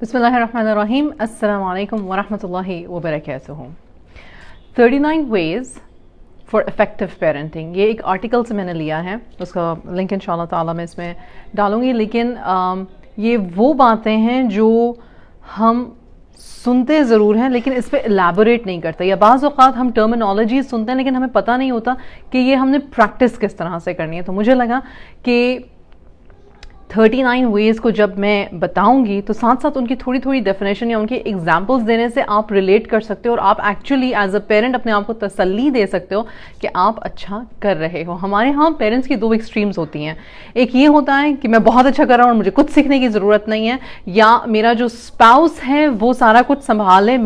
بسم اللہ الرحمن الرحیم. السلام علیکم ورحمۃ اللہ وبرکاتہ. 39 ways for effective parenting. یہ ایک آرٹیکل سے میں نے لیا ہے, اس کا لنک انشاءاللہ تعالیٰ میں اس میں ڈالوں گی, لیکن یہ وہ باتیں ہیں جو ہم سنتے ضرور ہیں لیکن اس پہ الیبوریٹ نہیں کرتے, یا بعض اوقات ہم ٹرمینالوجی سنتے ہیں لیکن ہمیں پتہ نہیں ہوتا کہ یہ ہم نے پریکٹس کس طرح سے کرنی ہے. تو مجھے لگا کہ 39 ویز کو جب میں بتاؤں گی تو ساتھ ساتھ ان کی تھوڑی تھوڑی ڈیفینیشن یا ان کی ایگزامپلس دینے سے آپ ریلیٹ کر سکتے ہو اور آپ ایکچولی ایز اے پیرنٹ اپنے آپ کو تسلی دے سکتے ہو کہ آپ اچھا کر رہے ہو. ہمارے ہاں پیرنٹس کی دو ایکسٹریمز ہوتی ہیں. ایک یہ ہوتا ہے کہ میں بہت اچھا کر رہا ہوں اور مجھے کچھ سیکھنے کی ضرورت نہیں ہے, یا میرا جو اسپاؤس ہے وہ سارا کچھ سنبھالے,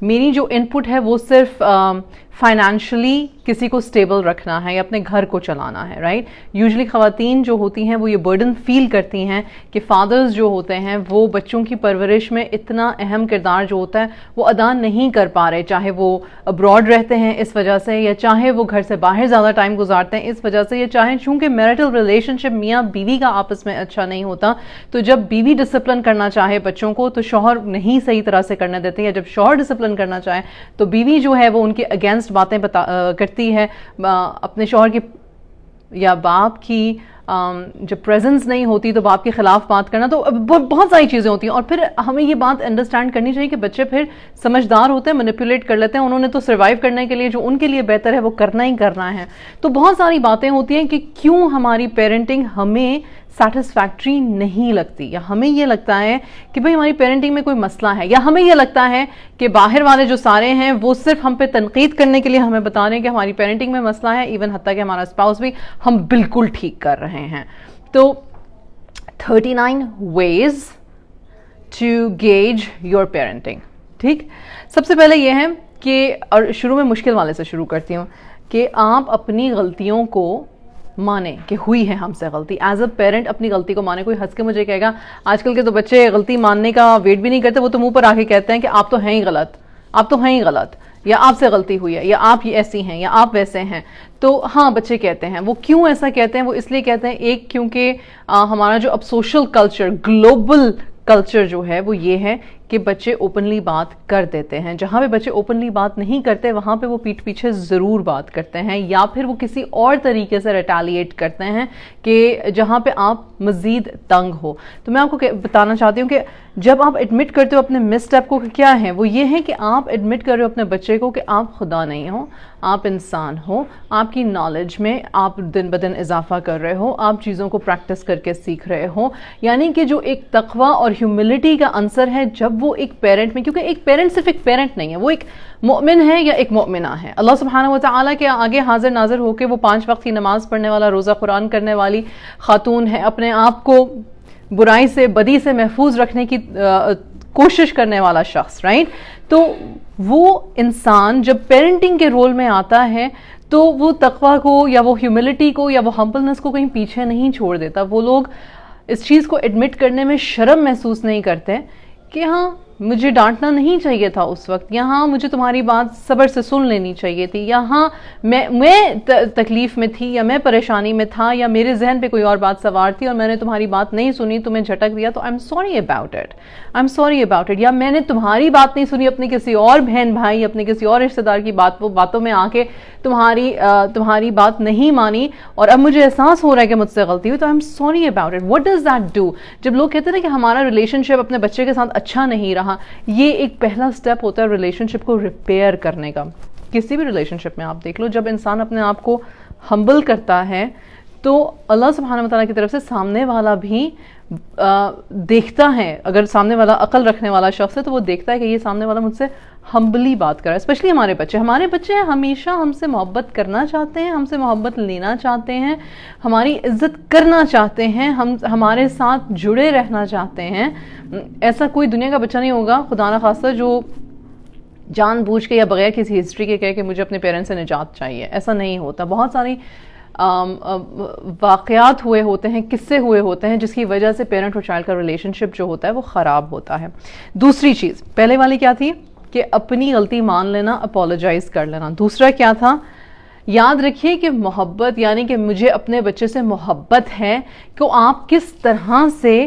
میری جو ان پٹ ہے وہ صرف فائنینشلی کسی کو اسٹیبل رکھنا ہے یا اپنے گھر کو چلانا ہے, رائٹ. یوزلی خواتین جو ہوتی ہیں وہ یہ برڈن فیل کرتی ہیں کہ فادرز جو ہوتے ہیں وہ بچوں کی پرورش میں اتنا اہم کردار جو ہوتا ہے وہ ادا نہیں کر پا رہے, چاہے وہ ابراڈ رہتے ہیں اس وجہ سے, یا چاہے وہ گھر سے باہر زیادہ ٹائم گزارتے ہیں اس وجہ سے, یا چاہے چونکہ میرٹل ریلیشن شپ میاں بیوی کا آپس میں اچھا نہیں ہوتا, تو جب بیوی ڈسپلن کرنا چاہے بچوں کو تو شوہر نہیں صحیح طرح سے کرنے دیتے, یا جب شوہر ڈسپلن کرنا چاہے تو بیوی جو ہے وہ ان کے اگینسٹ باتیں کرتی ہے. اپنے شوہر کی یا باپ کی جب پریزنس نہیں ہوتی تو باپ کے خلاف بات کرنا, تو بہت ساری چیزیں ہوتی ہیں. اور پھر ہمیں یہ بات انڈرسٹینڈ کرنی چاہیے کہ بچے پھر سمجھدار ہوتے ہیں, مینیپولیٹ کر لیتے ہیں, انہوں نے تو سروائیو کرنے کے لیے جو ان کے لیے بہتر ہے وہ کرنا ہی کرنا ہے. تو بہت ساری باتیں ہوتی ہیں کہ کیوں ہماری پیرنٹنگ ہمیں سیٹسفیکٹری نہیں لگتی, یا ہمیں یہ لگتا ہے کہ بھئی ہماری پیرنٹنگ میں کوئی مسئلہ ہے, یا ہمیں یہ لگتا ہے کہ باہر والے جو سارے ہیں وہ صرف ہم پہ تنقید کرنے کے لیے ہمیں بتا رہے ہیں کہ ہماری پیرنٹنگ میں مسئلہ ہے, ایون حتیٰ کہ ہمارا اسپاؤس بھی ہم بالکل ٹھیک کر رہے ہیں. تو 39 ways to gauge your parenting. ٹھیک, سب سے پہلے یہ ہے کہ, اور شروع میں مشکل والے سے شروع کرتی ہوں, کہ آپ اپنی غلطیوں کو مانے کہ ہوئی ہے ہم سے غلطی. ایز اے پیرنٹ اپنی غلطی کو مانے. کوئی ہنس کے مجھے کہے گا آج کل کے تو بچے غلطی ماننے کا ویٹ بھی نہیں کرتے, وہ تو منہ پر آ کے کہتے ہیں کہ آپ تو ہیں ہی غلط, آپ تو ہیں ہی غلط, یا آپ سے غلطی ہوئی ہے, یا آپ یہ ایسی ہیں, یا آپ ویسے ہیں. تو ہاں بچے کہتے ہیں. وہ کیوں ایسا کہتے ہیں؟ وہ اس لیے کہتے ہیں, ایک کیونکہ ہمارا جو اب سوشل کلچر, گلوبل کلچر جو ہے وہ یہ ہے کہ بچے اوپنلی بات کر دیتے ہیں. جہاں پہ بچے اوپنلی بات نہیں کرتے وہاں پہ وہ پیٹھ پیچھے ضرور بات کرتے ہیں, یا پھر وہ کسی اور طریقے سے ریٹیلیٹ کرتے ہیں کہ جہاں پہ آپ مزید تنگ ہو. تو میں آپ کو بتانا چاہتی ہوں کہ جب آپ ایڈمٹ کرتے ہو اپنے مس اسٹیپ کو, کیا ہے وہ یہ ہے کہ آپ ایڈمٹ کر رہے ہو اپنے بچے کو کہ آپ خدا نہیں ہو, آپ انسان ہو, آپ کی نالج میں آپ دن بدن اضافہ کر رہے ہو, آپ چیزوں کو پریکٹس کر کے سیکھ رہے ہو. یعنی کہ جو ایک تقویٰ اور ہیوملٹی کا عنصر ہے جب وہ ایک پیرنٹ میں, کیونکہ ایک پیرنٹ صرف ایک پیرنٹ نہیں ہے, وہ ایک مومن ہے یا ایک مومنہ ہے. اللہ سبحانہ وتعالیٰ کے آگے حاضر ناظر ہو کے وہ 5 وقت کی نماز پڑھنے والا, روزہ قرآن کرنے والی خاتون ہے, اپنے آپ کو برائی سے بدی سے محفوظ رکھنے کی کوشش کرنے والا شخص, رائٹ. تو وہ انسان جب پیرنٹنگ کے رول میں آتا ہے تو وہ تقویٰ کو یا وہ ہیوملٹی کو یا وہ ہمبلنس کو کہیں پیچھے نہیں چھوڑ دیتا. وہ لوگ اس چیز کو ایڈمٹ کرنے میں شرم محسوس نہیں کرتے کہ ہاں مجھے ڈانٹنا نہیں چاہیے تھا اس وقت, یا ہاں مجھے تمہاری بات صبر سے سن لینی چاہیے تھی, یا ہاں میں تکلیف میں تھی, یا میں پریشانی میں تھا, یا میرے ذہن پہ کوئی اور بات سوار تھی اور میں نے تمہاری بات نہیں سنی, تمہیں جھٹک دیا, تو I M sorry about it. یا میں نے تمہاری بات نہیں سنی, اپنے کسی اور بہن بھائی, اپنے کسی اور رشتہ دار کی باتوں میں آ کے تمہاری بات نہیں مانی اور اب مجھے احساس ہو رہا ہے کہ مجھ سے غلطی ہوئی, تو I M sorry about it. What does that do? جب لوگ کہتے ہیں نا کہ ہمارا ریلیشن شپ اپنے بچے کے ساتھ اچھا نہیں رہا, یہ ایک پہلا سٹیپ ہوتا ہے ریلیشن شپ کو ریپیئر کرنے کا. کسی بھی ریلیشن شپ میں آپ دیکھ لو, جب انسان اپنے آپ کو ہمبل کرتا ہے تو اللہ سبحانہ وتعالیٰ کی طرف سے سامنے والا بھی دیکھتا ہے. اگر سامنے والا عقل رکھنے والا شخص ہے تو وہ دیکھتا ہے کہ یہ سامنے والا مجھ سے ہمبلی بات کر رہا ہے. اسپیشلی ہمارے بچے ہمیشہ ہم سے محبت کرنا چاہتے ہیں, ہم سے محبت لینا چاہتے ہیں, ہماری عزت کرنا چاہتے ہیں, ہمارے ساتھ جڑے رہنا چاہتے ہیں. ایسا کوئی دنیا کا بچہ نہیں ہوگا خدا نہ خواستہ جو جان بوجھ کے یا بغیر کسی ہسٹری کے کہے کہ مجھے اپنے پیرنٹس سے نجات چاہیے. ایسا نہیں ہوتا. بہت ساری واقعات ہوئے ہوتے ہیں, قصے ہوئے ہوتے ہیں جس کی وجہ سے پیرنٹ اور چائلڈ کا ریلیشن شپ جو ہوتا ہے وہ خراب ہوتا ہے. دوسری چیز, پہلے والی کیا تھی کہ اپنی غلطی مان لینا, اپولوجائز کر لینا. دوسرا کیا تھا, یاد رکھیے کہ محبت, یعنی کہ مجھے اپنے بچے سے محبت ہے کہ آپ کس طرح سے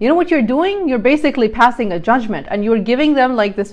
You know what you're doing? You're basically passing a judgment and you're giving them like this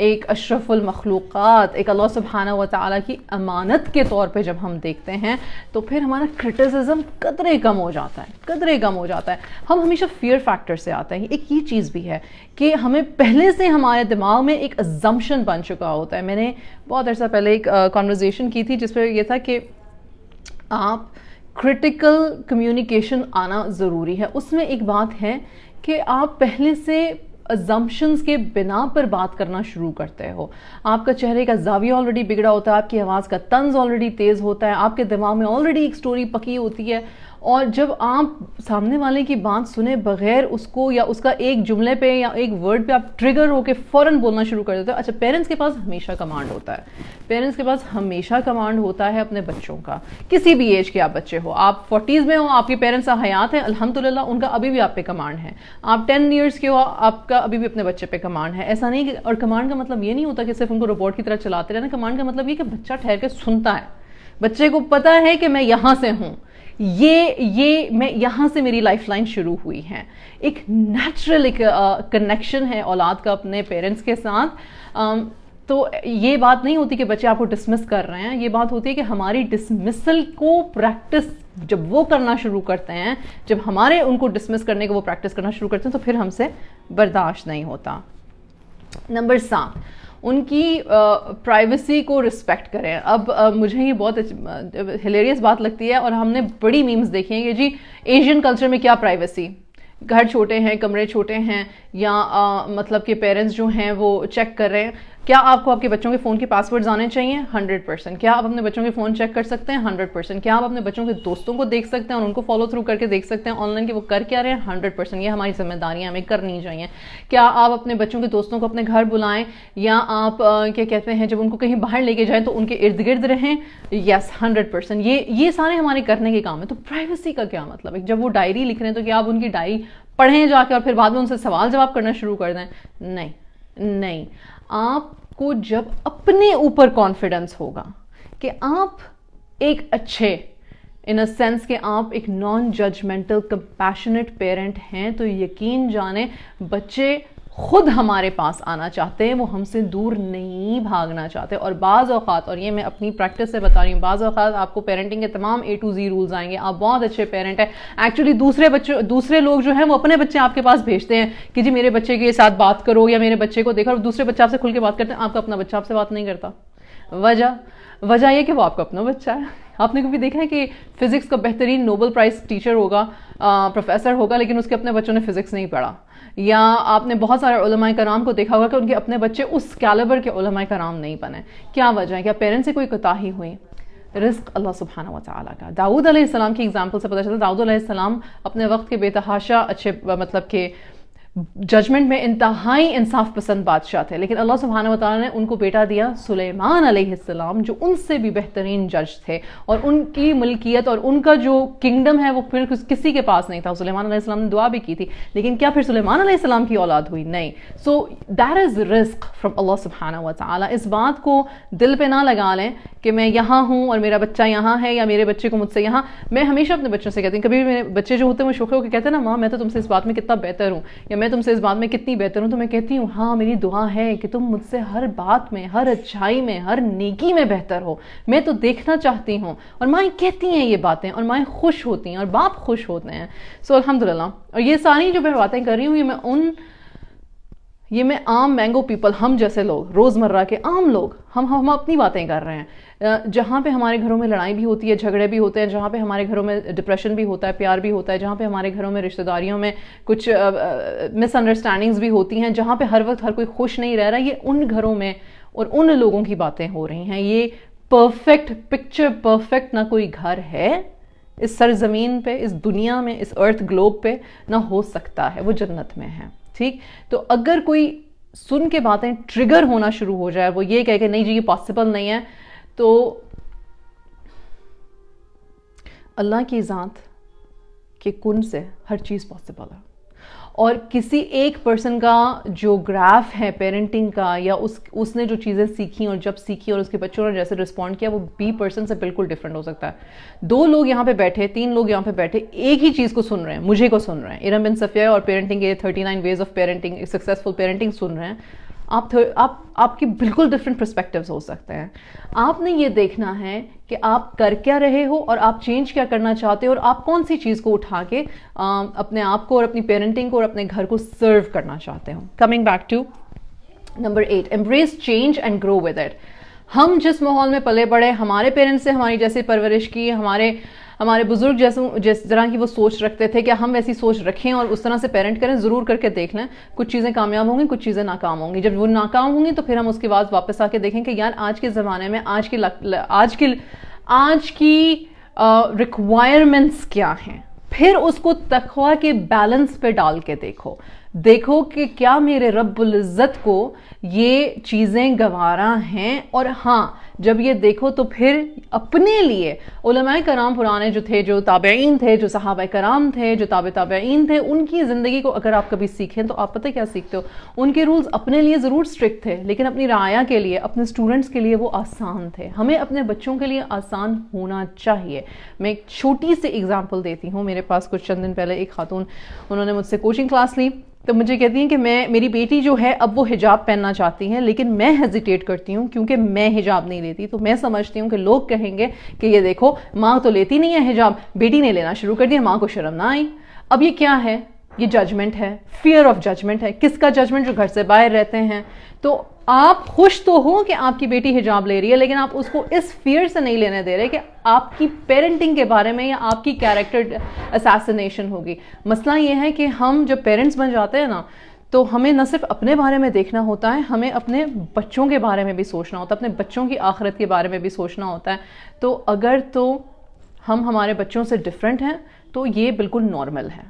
ایک اشرف المخلوقات، ایک اللہ سبحانہ و تعالیٰ کی امانت کے طور پہ جب ہم دیکھتے ہیں تو پھر ہمارا کرٹیسزم قدرے کم ہو جاتا ہے. ہم ہمیشہ فیئر فیکٹر سے آتے ہیں. ایک یہ چیز بھی ہے کہ ہمیں پہلے سے ہمارے دماغ میں ایک assumption بن چکا ہوتا ہے. میں نے بہت عرصہ پہلے ایک conversation کی تھی جس پہ یہ تھا کہ آپ کرٹیکل کمیونیکیشن آنا ضروری ہے. اس میں ایک بات ہے کہ آپ پہلے سے assumptions کے بنا پر بات کرنا شروع کرتے ہو. آپ کا چہرے کا زاویہ آلریڈی بگڑا ہوتا ہے، آپ کی آواز کا طنز آلریڈی تیز ہوتا ہے، آپ کے دماغ میں آلریڈی ایک سٹوری پکی ہوتی ہے، اور جب آپ سامنے والے کی بات سنے بغیر اس کو یا اس کا ایک جملے پہ یا ایک ورڈ پہ آپ ٹریگر ہو کے فوراً بولنا شروع کر دیتے ہو. اچھا، پیرنٹس کے پاس ہمیشہ کمانڈ ہوتا ہے اپنے بچوں کا، کسی بھی ایج کے آپ بچے ہو. آپ 40s میں ہو، آپ کے پیرنٹس حیات ہیں الحمدللہ، ان کا ابھی بھی آپ پہ کمانڈ ہے. آپ 10 ایئرس کے ہو، آپ کا ابھی بھی اپنے بچے پہ کمانڈ ہے. ایسا نہیں کہ، اور کمانڈ کا مطلب یہ نہیں ہوتا کہ صرف ان کو روبوٹ کی طرح چلاتے رہنا. کمانڈ کا مطلب یہ کہ بچہ ٹھہر کے سنتا ہے، بچے کو پتا ہے کہ میں یہاں سے ہوں، یہ میں یہاں سے میری لائف لائن شروع ہوئی ہے. ایک نیچرل ایک کنیکشن ہے اولاد کا اپنے پیرنٹس کے ساتھ. تو یہ بات نہیں ہوتی کہ بچے آپ کو ڈسمس کر رہے ہیں، یہ بات ہوتی ہے کہ ہماری ڈسمسل کو پریکٹس جب وہ کرنا شروع کرتے ہیں، جب ہمارے ان کو ڈسمس کرنے کو وہ پریکٹس کرنا شروع کرتے ہیں تو پھر ہم سے برداشت نہیں ہوتا. نمبر 7، ان کی پرائیویسی کو رسپیکٹ کریں. اب مجھے یہ بہت ہلیریس بات لگتی ہے، اور ہم نے بڑی میمز دیکھی ہیں کہ جی ایشین کلچر میں کیا پرائیویسی، گھر چھوٹے ہیں، کمرے چھوٹے ہیں، یا مطلب کہ پیرنٹس جو ہیں وہ چیک کر رہے ہیں. کیا آپ کو آپ کے بچوں کے فون کے پاسورڈز آنے چاہیے؟ 100%. کیا آپ اپنے بچوں کے فون چیک کر سکتے ہیں؟ 100%. کیا آپ اپنے بچوں کے دوستوں کو دیکھ سکتے ہیں اور ان کو فالو تھرو کر کے دیکھ سکتے ہیں آن لائن کہ وہ کر کیا رہے ہیں؟ 100%. یہ ہماری ذمہ داریاں ہمیں کرنی چاہیے. کیا آپ اپنے بچوں کے دوستوں کو اپنے گھر بلائیں، یا آپ کیا کہتے ہیں جب ان کو کہیں باہر لے کے جائیں تو ان کے ارد گرد رہیں؟ یس 100%. یہ سارے ہمارے کرنے کے کام ہیں. تو پرائیویسی کا کیا مطلب ہے؟ جب وہ ڈائری لکھ رہے ہیں تو کیا آپ ان کی ڈائری پڑھیں جا کے اور پھر بعد میں ان سے سوال جواب کرنا شروع کر دیں؟ نہیں. آپ کو جب اپنے اوپر کانفیڈنس ہوگا کہ آپ ایک اچھے ان اے سینس کہ آپ ایک نان ججمنٹل کمپیشنیٹ پیرنٹ ہیں، تو یقین جانیں بچے خود ہمارے پاس آنا چاہتے ہیں، وہ ہم سے دور نہیں بھاگنا چاہتے. اور بعض اوقات، اور یہ میں اپنی پریکٹس سے بتا رہی ہوں، بعض اوقات آپ کو پیرنٹنگ کے تمام A to Z رولز آئیں گے، آپ بہت اچھے پیرنٹ ہیں، ایکچولی دوسرے لوگ جو ہیں وہ اپنے بچے آپ کے پاس بھیجتے ہیں کہ جی میرے بچے کے ساتھ بات کرو یا میرے بچے کو دیکھو، اور دوسرے بچے آپ سے کھل کے بات کرتے ہیں، آپ کا اپنا بچہ آپ سے بات نہیں کرتا. وجہ یہ کہ وہ آپ کا اپنا بچہ ہے. آپ نے کبھی دیکھا ہے کہ فزکس کا بہترین نوبل پرائز ٹیچر ہوگا، پروفیسر ہوگا، لیکن اس کے اپنے بچوں نے فزکس نہیں پڑھا؟ یا آپ نے بہت سارے علماء کرام کو دیکھا ہوگا کہ ان کے اپنے بچے اس کیلیبر کے علماء کرام نہیں بنے. کیا وجہ ہے؟ کیا پیرنٹس سے کوئی کوتاہی ہوئی؟ رزق اللہ سبحانہ و تعالیٰ کا. داؤد علیہ السلام کی اگزامپل سے پتہ چلتا ہے داؤد علیہ السلام اپنے وقت کے بے تحاشا اچھے، مطلب کہ ججمنٹ میں انتہائی انصاف پسند بادشاہ تھے، لیکن اللہ سبحانہ و تعالیٰ نے ان کو بیٹا دیا سلیمان علیہ السلام، جو ان سے بھی بہترین جج تھے، اور ان کی ملکیت اور ان کا جو کنگڈم ہے وہ پھر کسی کے پاس نہیں تھا. سلیمان علیہ السلام نے دعا بھی کی تھی، لیکن کیا پھر سلیمان علیہ السلام کی اولاد ہوئی؟ نہیں. سو دیٹ از رزق فرام اللہ سبحانہ و تعالیٰ. اس بات کو دل پہ نہ لگا لیں کہ میں یہاں ہوں اور میرا بچہ یہاں ہے، یا میرے بچے کو مجھ سے یہاں. میں ہمیشہ اپنے بچوں سے کہتی ہوں، کبھی میرے بچے جو ہوتے ہیں وہ شوخی ہو کے کہتے ہیں نا، ماں میں تو تم سے اس بات میں کتنا بہتر ہوں، یا میں تم سے اس بات میں کتنی بہتر ہوں، تو میں کہتی ہوں ہاں میری دعا ہے کہ تم مجھ سے ہر بات میں، ہر اچھائی میں، ہر نیکی میں بہتر ہو. میں تو دیکھنا چاہتی ہوں. اور مائیں کہتی ہیں یہ باتیں، اور مائیں خوش ہوتی ہیں اور باپ خوش ہوتے ہیں. سو الحمدللہ. اور یہ ساری جو میں باتیں کر رہی ہوں یہ میں عام مینگو پیپل، ہم جیسے لوگ، روزمرہ کے عام لوگ، ہم اپنی باتیں کر رہے ہیں. جہاں پہ ہمارے گھروں میں لڑائی بھی ہوتی ہے، جھگڑے بھی ہوتے ہیں، جہاں پہ ہمارے گھروں میں ڈپریشن بھی ہوتا ہے، پیار بھی ہوتا ہے، جہاں پہ ہمارے گھروں میں رشتہ داریوں میں کچھ مس انڈرسٹینڈنگز بھی ہوتی ہیں، جہاں پہ ہر وقت ہر کوئی خوش نہیں رہ رہا، یہ ان گھروں میں اور ان لوگوں کی باتیں ہو رہی ہیں. یہ پرفیکٹ پکچر پرفیکٹ نہ کوئی گھر ہے اس سرزمین پہ، اس دنیا میں، اس ارتھ گلوب پہ نہ ہو سکتا ہے، وہ جنت میں ہے. ٹھیک. تو اگر کوئی سن کے باتیں ٹریگر ہونا شروع ہو جائے، وہ یہ کہے کہ نہیں جی یہ پاسبل نہیں ہے، تو اللہ کی ذات کے کن سے ہر چیز پاسبل ہے. اور کسی ایک پرسن کا جو گراف ہے پیرنٹنگ کا، یا اس نے جو چیزیں سیکھی اور جب سیکھی اور اس کے بچوں نے جیسے رسپونڈ کیا، وہ B پرسن سے بالکل ڈفرینٹ ہو سکتا ہے. 2 لوگ یہاں پہ بیٹھے، 3 لوگ یہاں پہ بیٹھے، ایک ہی چیز کو سن رہے ہیں، مجھے کو سن رہے ہیں، ارم بن صفیہ اور پیرنٹنگ کے 39 ways of parenting, successful parenting سن رہے ہیں. آپ کے بالکل ڈفرینٹ پرسپیکٹیوز ہو سکتے ہیں. آپ نے یہ دیکھنا ہے کہ آپ کر کیا رہے ہو اور آپ چینج کیا کرنا چاہتے ہو اور آپ کون سی چیز کو اٹھا کے اپنے آپ کو اور اپنی پیرنٹنگ کو اور اپنے گھر کو سرو کرنا چاہتے ہو. Coming back to number 8, embrace change and grow with it. ہم جس ماحول میں پلے بڑے, ہمارے پیرنٹس سے ہماری جیسے پرورش کی, ہمارے بزرگ جس طرح کی وہ سوچ رکھتے تھے, کہ ہم ویسی سوچ رکھیں اور اس طرح سے پیرنٹ کریں. ضرور کر کے دیکھ لیں, کچھ چیزیں کامیاب ہوں گی, کچھ چیزیں ناکام ہوں گی. جب وہ ناکام ہوں گی تو پھر ہم اس کے بعد واپس آ کے دیکھیں کہ یار آج کے زمانے میں آج کی ریکوائرمنٹس کیا ہیں. پھر اس کو تقویٰ کے بیلنس پہ ڈال کے دیکھو کہ کیا میرے رب العزت کو یہ چیزیں گوارا ہیں. اور ہاں جب یہ دیکھو تو پھر اپنے لیے علماء کرام پرانے جو تھے, جو تابعین تھے, جو صحابہ کرام تھے, جو تابعین تھے, ان کی زندگی کو اگر آپ کبھی سیکھیں تو آپ پتہ کیا سیکھتے ہو. ان کے رولز اپنے لیے ضرور اسٹرکٹ تھے, لیکن اپنی رعایا کے لیے, اپنے اسٹوڈنٹس کے لیے وہ آسان تھے. ہمیں اپنے بچوں کے لیے آسان ہونا چاہیے. میں ایک چھوٹی سی ایگزامپل دیتی ہوں. میرے پاس کچھ چند دن پہلے ایک خاتون, انہوں نے مجھ سے کوچنگ کلاس لی, تو مجھے کہتی ہیں کہ میری بیٹی جو ہے اب وہ حجاب پہننا چاہتی ہیں, لیکن میں ہیزیٹیٹ کرتی ہوں کیونکہ میں حجاب نہیں لیتی. تو میں سمجھتی ہوں کہ لوگ کہیں گے کہ یہ دیکھو ماں تو لیتی نہیں ہے حجاب, بیٹی نے لینا شروع کر دیا, ماں کو شرم نہ آئی. اب یہ کیا ہے؟ یہ ججمنٹ ہے, فیئر آف ججمنٹ ہے. کس کا ججمنٹ؟ جو گھر سے باہر رہتے ہیں. تو آپ خوش تو ہو کہ آپ کی بیٹی حجاب لے رہی ہے, لیکن آپ اس کو اس فیئر سے نہیں لینے دے رہے کہ آپ کی پیرنٹنگ کے بارے میں یا آپ کی کیریکٹر اساسینیشن ہوگی. مسئلہ یہ ہے کہ ہم جب پیرنٹس بن جاتے ہیں نا, تو ہمیں نہ صرف اپنے بارے میں دیکھنا ہوتا ہے, ہمیں اپنے بچوں کے بارے میں بھی سوچنا ہوتا ہے, اپنے بچوں کی آخرت کے بارے میں بھی سوچنا ہوتا ہے. تو اگر تو ہم ہمارے بچوں سے ڈفرینٹ ہیں تو یہ بالکل نارمل ہے.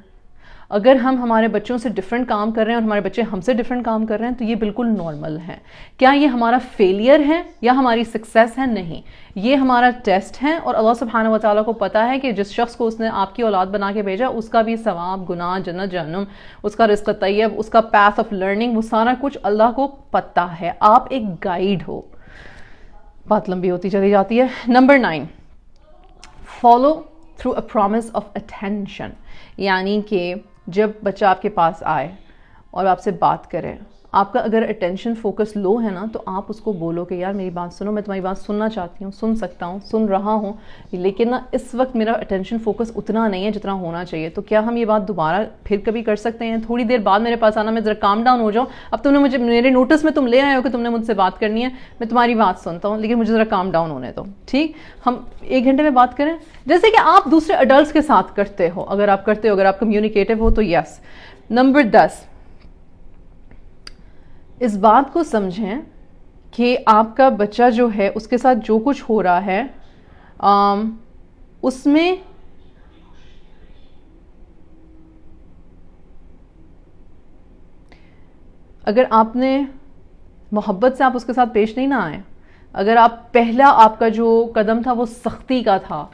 اگر ہم ہمارے بچوں سے ڈفرینٹ کام کر رہے ہیں اور ہمارے بچے ہم سے ڈفرینٹ کام کر رہے ہیں تو یہ بالکل نارمل ہے. کیا یہ ہمارا فیلئر ہے یا ہماری سکسیس ہے؟ نہیں, یہ ہمارا ٹیسٹ ہے. اور اللہ سبحانہ و تعالیٰ کو پتا ہے کہ جس شخص کو اس نے آپ کی اولاد بنا کے بھیجا, اس کا بھی ثواب, گناہ, جنت, جہنم, اس کا رزق طیب, اس کا پیتھ آف لرننگ, وہ سارا کچھ اللہ کو پتا ہے. آپ ایک گائیڈ ہو. بات لمبی ہوتی چلی جاتی ہے. Number 9, follow through a promise of attention. یعنی کہ جب بچہ آپ کے پاس آئے اور آپ سے بات کرے, آپ کا اگر اٹینشن فوکس لو ہے نا, تو آپ اس کو بولو کہ یار میری بات سنو, میں تمہاری بات سننا چاہتی ہوں, سن سکتا ہوں, سن رہا ہوں, لیکن نا اس وقت میرا اٹینشن فوکس اتنا نہیں ہے جتنا ہونا چاہیے. تو کیا ہم یہ بات دوبارہ پھر کبھی کر سکتے ہیں؟ تھوڑی دیر بعد میرے پاس آنا, میں ذرا کام ڈاؤن ہو جاؤں. اب تم نے مجھے میرے نوٹس میں تم لے آئے ہو کہ تم نے مجھ سے بات کرنی ہے, میں تمہاری بات سنتا ہوں, لیکن مجھے ذرا کام ڈاؤن ہونے دو. ٹھیک, ہم 1 گھنٹے میں بات کریں, جیسے کہ آپ دوسرے اڈلٹس کے ساتھ کرتے ہو. اگر آپ کرتے ہو, اگر آپ کمیونیکیٹو ہو تو یس. نمبر 10, اس بات کو سمجھیں کہ آپ کا بچہ جو ہے اس کے ساتھ جو کچھ ہو رہا ہے اس میں اگر آپ نے محبت سے آپ اس کے ساتھ پیش نہیں نہ آئے, اگر پہلا آپ کا جو قدم تھا وہ سختی کا تھا,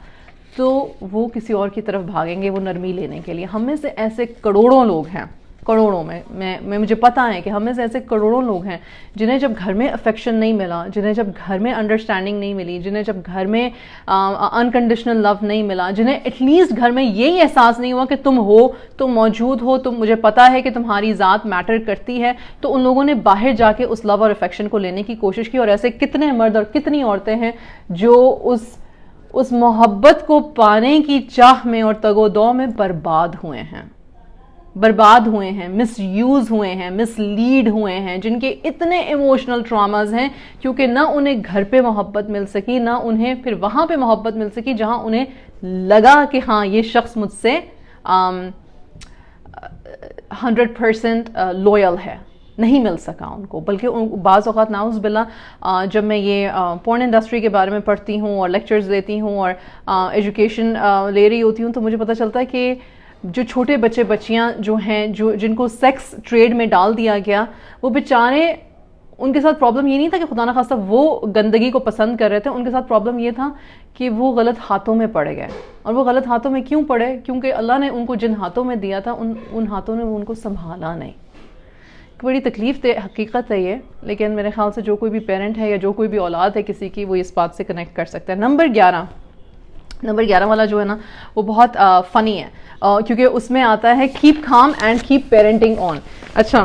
تو وہ کسی اور کی طرف بھاگیں گے وہ نرمی لینے کے لیے. ہم میں سے ایسے کروڑوں لوگ ہیں, کروڑوں میں مجھے پتا ہے کہ ہم میں سے ایسے کروڑوں لوگ ہیں جنہیں جب گھر میں افیکشن نہیں ملا, جنہیں جب گھر میں انڈرسٹینڈنگ نہیں ملی, جنہیں جب گھر میں انکنڈیشنل لو نہیں ملا, جنہیں ایٹ لیسٹ گھر میں یہی احساس نہیں ہوا کہ تم ہو, تم موجود ہو, تم مجھے پتا ہے کہ تمہاری ذات میٹر کرتی ہے. تو ان لوگوں نے باہر جا کے اس لو اور افیکشن کو لینے کی کوشش کی. اور ایسے کتنے مرد اور کتنی عورتیں ہیں جو اس محبت کو پانے کی چاہ میں اور تگ و دو میں برباد ہوئے ہیں, مس یوز ہوئے ہیں, مس لیڈ ہوئے ہیں, جن کے اتنے ایموشنل ٹراماز ہیں کیونکہ نہ انہیں گھر پہ محبت مل سکی, نہ انہیں پھر وہاں پہ محبت مل سکی جہاں انہیں لگا کہ ہاں یہ شخص مجھ سے 100% لویل ہے. نہیں مل سکا ان کو. بلکہ بعض اوقات نعوذ باللہ جب میں یہ پورن انڈسٹری کے بارے میں پڑھتی ہوں اور لیکچرز دیتی ہوں اور ایجوکیشن لے رہی ہوتی ہوں, تو مجھے پتہ چلتا ہے کہ جو چھوٹے بچیاں جو ہیں, جن کو سیکس ٹریڈ میں ڈال دیا گیا, وہ بیچارے, ان کے ساتھ پرابلم یہ نہیں تھا کہ خدا نخواستہ وہ گندگی کو پسند کر رہے تھے, ان کے ساتھ پرابلم یہ تھا کہ وہ غلط ہاتھوں میں پڑ گئے. اور وہ غلط ہاتھوں میں کیوں پڑے؟ کیونکہ اللہ نے ان کو جن ہاتھوں میں دیا تھا ان ہاتھوں نے ان کو سنبھالا نہیں. بڑی تکلیف دہ حقیقت ہے یہ, لیکن میرے خیال سے جو کوئی بھی پیرنٹ ہے یا جو کوئی بھی اولاد ہے کسی کی, وہ اس بات سے کنیکٹ کر سکتا ہے. نمبر 11 والا جو ہے نا وہ بہت فنی ہے, کیونکہ اس میں آتا ہے keep calm and keep parenting on. اچھا,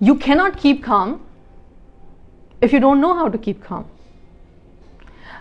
You cannot keep calm if you don't know how to keep calm.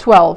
12,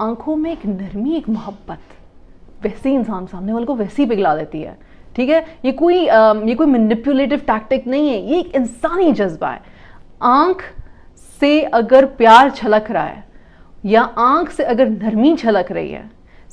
آنکھوں میں ایک نرمی, ایک محبت ویسے ہی انسان سامنے والے کو ویسے ہی پگھلا دیتی ہے. ٹھیک ہے, یہ کوئی مینیپولیٹو ٹیکٹک نہیں ہے, یہ ایک انسانی جذبہ ہے. آنکھ سے اگر پیار چھلک رہا ہے یا آنکھ سے اگر نرمی چھلک رہی ہے,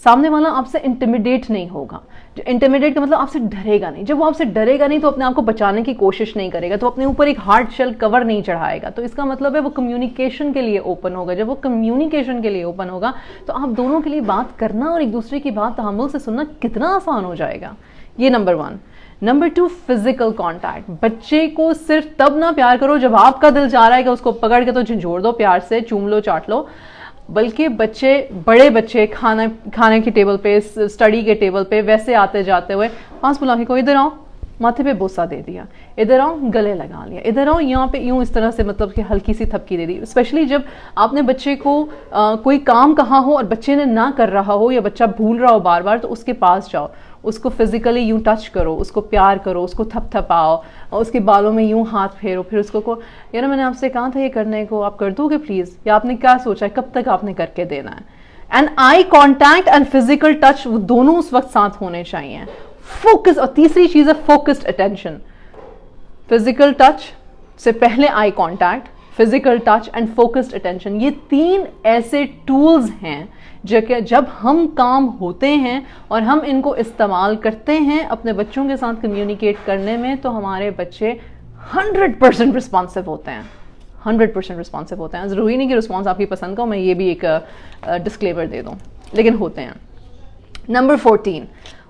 سامنے والا آپ سے انٹیمیڈیٹ نہیں ہوگا. جو انٹیمیڈیٹ کا مطلب آپ سے ڈرے گا نہیں. جب وہ آپ سے ڈرے گا نہیں تو اپنے آپ کو بچانے کی کوشش نہیں کرے گا, تو اپنے اوپر ایک ہارڈ شیل کور نہیں چڑھائے گا. تو اس کا مطلب ہے وہ کمیونیکیشن کے لیے اوپن ہوگا. جب وہ کمیونیکیشن کے لیے اوپن ہوگا تو آپ دونوں کے لیے بات کرنا اور ایک دوسرے کی بات تحمل سے سننا کتنا آسان ہو جائے گا. یہ نمبر 1. Number 2, physical contact. بچے کو صرف تب نہ پیار کرو جب آپ کا دل چاہ رہا ہے کہ اس کو پکڑ کے تو جھنجھوڑ دو, پیار سے چوم لو, چاٹ لو, بلکہ بڑے بچے کھانے کی ٹیبل پہ, اسٹڈی کے ٹیبل پہ ویسے آتے جاتے ہوئے پاس بلا کے کو ادھر آؤ, ماتھے پہ بوسہ دے دیا, ادھر آؤ گلے لگا لیا, ادھر آؤ یہاں پہ یوں اس طرح سے مطلب کہ ہلکی سی تھپکی دے دی. اسپیشلی جب آپ نے بچے کو کوئی کام کہا ہو اور بچے نے نہ کر رہا ہو یا بچہ بھول رہا ہو بار بار, تو اس کے پاس جاؤ, اس کو فزیکلی یوں ٹچ کرو, اس کو پیار کرو, اس کو تھپ تھپاؤ, اور اس کے بالوں میں یوں ہاتھ پھیرو, پھر اس کو یار میں نے آپ سے کہا تھا یہ کرنے کو, آپ کر دو گے پلیز, یا آپ نے کیا سوچا ہے, کب تک آپ نے کر کے دینا ہے. And eye contact and physical touch, وہ دونوں اس وقت ساتھ ہونے چاہیے. فوکس, اور تیسری چیز ہے فوکسڈ اٹینشن. فزیکل ٹچ سے پہلے eye contact, physical touch and focused attention, یہ 3 ایسے ٹولز ہیں جب ہم کام ہوتے ہیں اور ہم ان کو استعمال کرتے ہیں اپنے بچوں کے ساتھ کمیونیکیٹ کرنے میں, تو ہمارے بچے 100% رسپانسو ہوتے ہیں. 100% رسپانسو ہوتے ہیں. ضروری نہیں کہ رسپانس آپ کی پسند کا ہو, میں یہ بھی ایک ڈسکلیمر دے دوں, لیکن ہوتے ہیں. نمبر 14,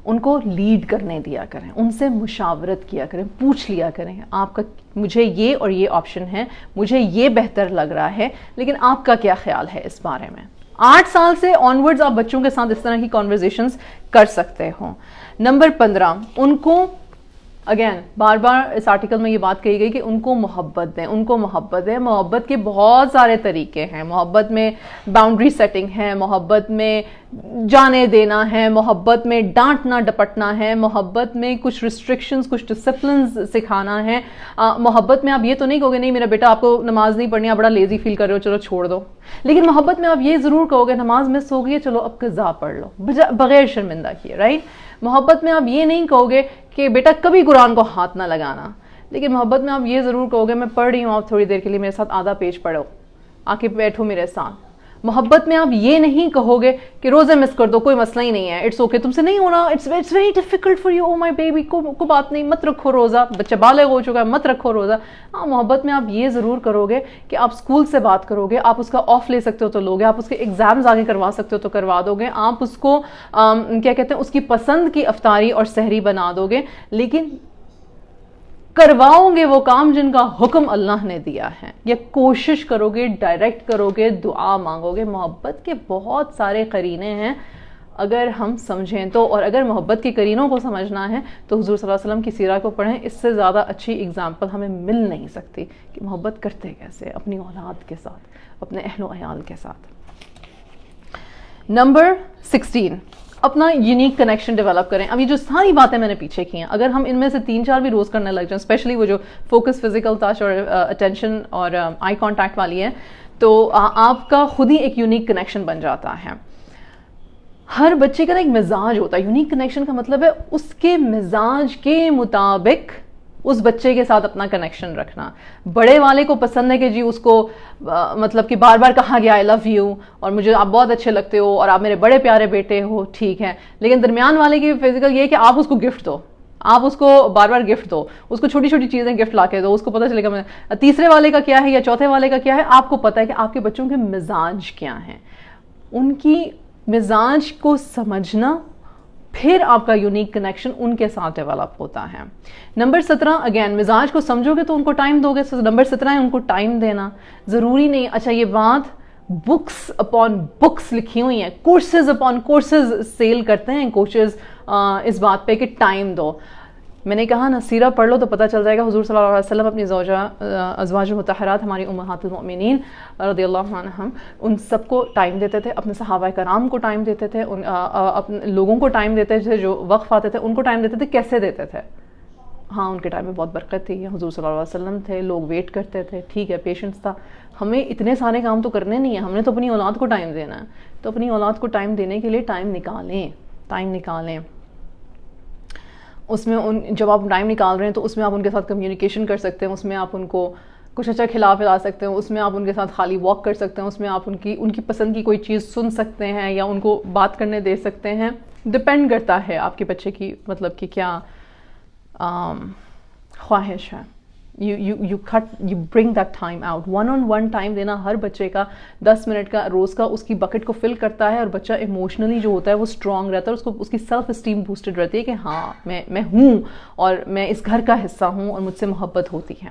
ان کو لیڈ کرنے دیا کریں, ان سے مشاورت کیا کریں, پوچھ لیا کریں آپ کا مجھے یہ اور یہ آپشن ہے, مجھے یہ بہتر لگ رہا ہے, لیکن آپ کا کیا خیال ہے اس بارے میں. 8 سال سے آنورڈز آپ بچوں کے ساتھ اس طرح کی کانورزیشنز کر سکتے ہوں. نمبر 15, ان کو اگین بار بار اس آرٹیکل میں یہ بات کہی گئی کہ ان کو محبت دیں, ان کو محبت دیں. محبت کے بہت سارے طریقے ہیں. محبت میں باؤنڈری سیٹنگ ہے, محبت میں جانے دینا ہے, محبت میں ڈانٹنا ڈپٹنا ہے, محبت میں کچھ ریسٹرکشنز, کچھ ڈسپلنز سکھانا ہے. محبت میں آپ یہ تو نہیں کہو گے نہیں میرا بیٹا آپ کو نماز نہیں پڑھنی, آپ بڑا لیزی فیل کر رہے ہو, چلو چھوڑ دو. لیکن محبت میں آپ یہ ضرور کہو گے نماز مس ہو گئی ہے, چلو اب قضا پڑھ لو, بغیر شرمندہ کیے, رائٹ. محبت میں آپ یہ نہیں کہو گے کہ بیٹا کبھی قرآن کو ہاتھ نہ لگانا, لیکن محبت میں آپ یہ ضرور کہو گے میں پڑھ رہی ہوں, آپ تھوڑی دیر کے لیے میرے ساتھ آدھا پیج پڑھو, آ کے بیٹھو میرے ساتھ. محبت میں آپ یہ نہیں کہو گے کہ روزے مس کر دو, کوئی مسئلہ ہی نہیں ہے, اٹس اوکے, تم سے نہیں ہونا, it's very difficult for you, oh my baby, کو بات نہیں, مت رکھو روزہ, بچہ بالغ ہو چکا ہے, مت رکھو روزہ. ہاں, محبت میں آپ یہ ضرور کرو گے کہ آپ اسکول سے بات کرو گے, آپ اس کا آف لے سکتے ہو تو لوگے, آپ اس کے ایگزامز آگے کروا سکتے ہو تو کروا دو گے, آپ اس کو کیا کہتے ہیں اس کی پسند کی افطاری اور سحری بنا دو گے, لیکن کرواؤ گے وہ کام جن کا حکم اللہ نے دیا ہے, یا کوشش کرو گے, ڈائریکٹ کرو گے, دعا مانگو گے. محبت کے بہت سارے قرینے ہیں اگر ہم سمجھیں تو, اور اگر محبت کے قرینوں کو سمجھنا ہے تو حضور صلی اللہ علیہ وسلم کی سیرہ کو پڑھیں. اس سے زیادہ اچھی اگزامپل ہمیں مل نہیں سکتی کہ محبت کرتے کیسے اپنی اولاد کے ساتھ, اپنے اہل و عیال کے ساتھ. نمبر 16, اپنا یونیک کنیکشن ڈیولپ کریں. اب یہ جو ساری باتیں میں نے پیچھے کی ہیں, اگر ہم ان میں سے 3-4 بھی روز کرنے لگ جائیں, اسپیشلی وہ جو فوکس, فزیکل ٹچ اور اٹینشن اور آئی کانٹیکٹ والی ہے, تو آپ کا خود ہی ایک یونیک کنیکشن بن جاتا ہے. ہر بچے کا ایک مزاج ہوتا ہے. یونیک کنیکشن کا مطلب ہے اس کے مزاج کے مطابق اس بچے کے ساتھ اپنا کنیکشن رکھنا. بڑے والے کو پسند ہے کہ جی اس کو مطلب کہ بار بار کہا گیا آئی لو یو, اور مجھے آپ بہت اچھے لگتے ہو, اور آپ میرے بڑے پیارے بیٹے ہو, ٹھیک ہے. لیکن درمیان والے کی فزیکل یہ ہے کہ آپ اس کو گفٹ دو, آپ اس کو بار بار گفٹ دو, اس کو چھوٹی چھوٹی چیزیں گفٹ لا کے دو, اس کو پتہ چلے گا. تیسرے والے کا کیا ہے یا چوتھے والے کا کیا ہے, آپ کو پتہ ہے کہ آپ کے بچوں کے مزاج کیا ہیں. ان کی مزاج کو سمجھنا, پھر آپ کا یونیک کنیکشن ان کے ساتھ ڈیولپ ہوتا ہے. نمبر 17, اگین مزاج کو سمجھو گے تو ان کو ٹائم دو گے. نمبر 17 ہے ان کو ٹائم دینا. ضروری نہیں, اچھا یہ بات بکس اپون بکس لکھی ہوئی ہیں, کورسز اپون کورسز سیل کرتے ہیں کوچز اس بات پہ کہ ٹائم دو. میں نے کہا نا سیرہ پڑھ لو تو پتہ چل جائے گا. حضور صلی اللہ علیہ وسلم اپنی زوجہ ازواج مطہرات ہماری امہات المؤمنین رضی اللہ عنہم ان سب کو ٹائم دیتے تھے, اپنے صحابہ کرام کو ٹائم دیتے تھے, اپنے لوگوں کو ٹائم دیتے تھے جو وقف آتے تھے ان کو ٹائم دیتے تھے. کیسے دیتے تھے؟ ہاں ان کے ٹائم میں بہت برکت تھی, حضور صلی اللہ علیہ وسلم تھے, لوگ ویٹ کرتے تھے, ٹھیک ہے پیشنس تھا, ہمیں اتنے سارے کام تو کرنے نہیں ہیں, ہم نے تو اپنی اولاد کو ٹائم دینا ہے, تو اپنی اولاد کو ٹائم دینے کے لیے ٹائم نکالیں. اس میں جب آپ ٹائم نکال رہے ہیں تو اس میں آپ ان کے ساتھ کمیونیکیشن کر سکتے ہیں, اس میں آپ ان کو کچھ اچھا کھلا پلا سکتے ہیں, اس میں آپ ان کے ساتھ خالی واک کر سکتے ہیں, اس میں آپ ان کی پسند کی کوئی چیز سن سکتے ہیں یا ان کو بات کرنے دے سکتے ہیں. ڈپینڈ کرتا ہے آپ کے بچے کی مطلب کہ کیا خواہش ہے. you bring that time out. one on one time دینا ہر بچے کا 10 منٹ کا روز کا اس کی بکٹ کو فل کرتا ہے, اور بچہ ایموشنلی جو ہوتا ہے وہ اسٹرانگ رہتا ہے, اس کی سیلف اسٹیم بوسٹڈ رہتی ہے کہ ہاں میں ہوں اور میں اس گھر کا حصہ ہوں اور مجھ سے محبت ہوتی ہے.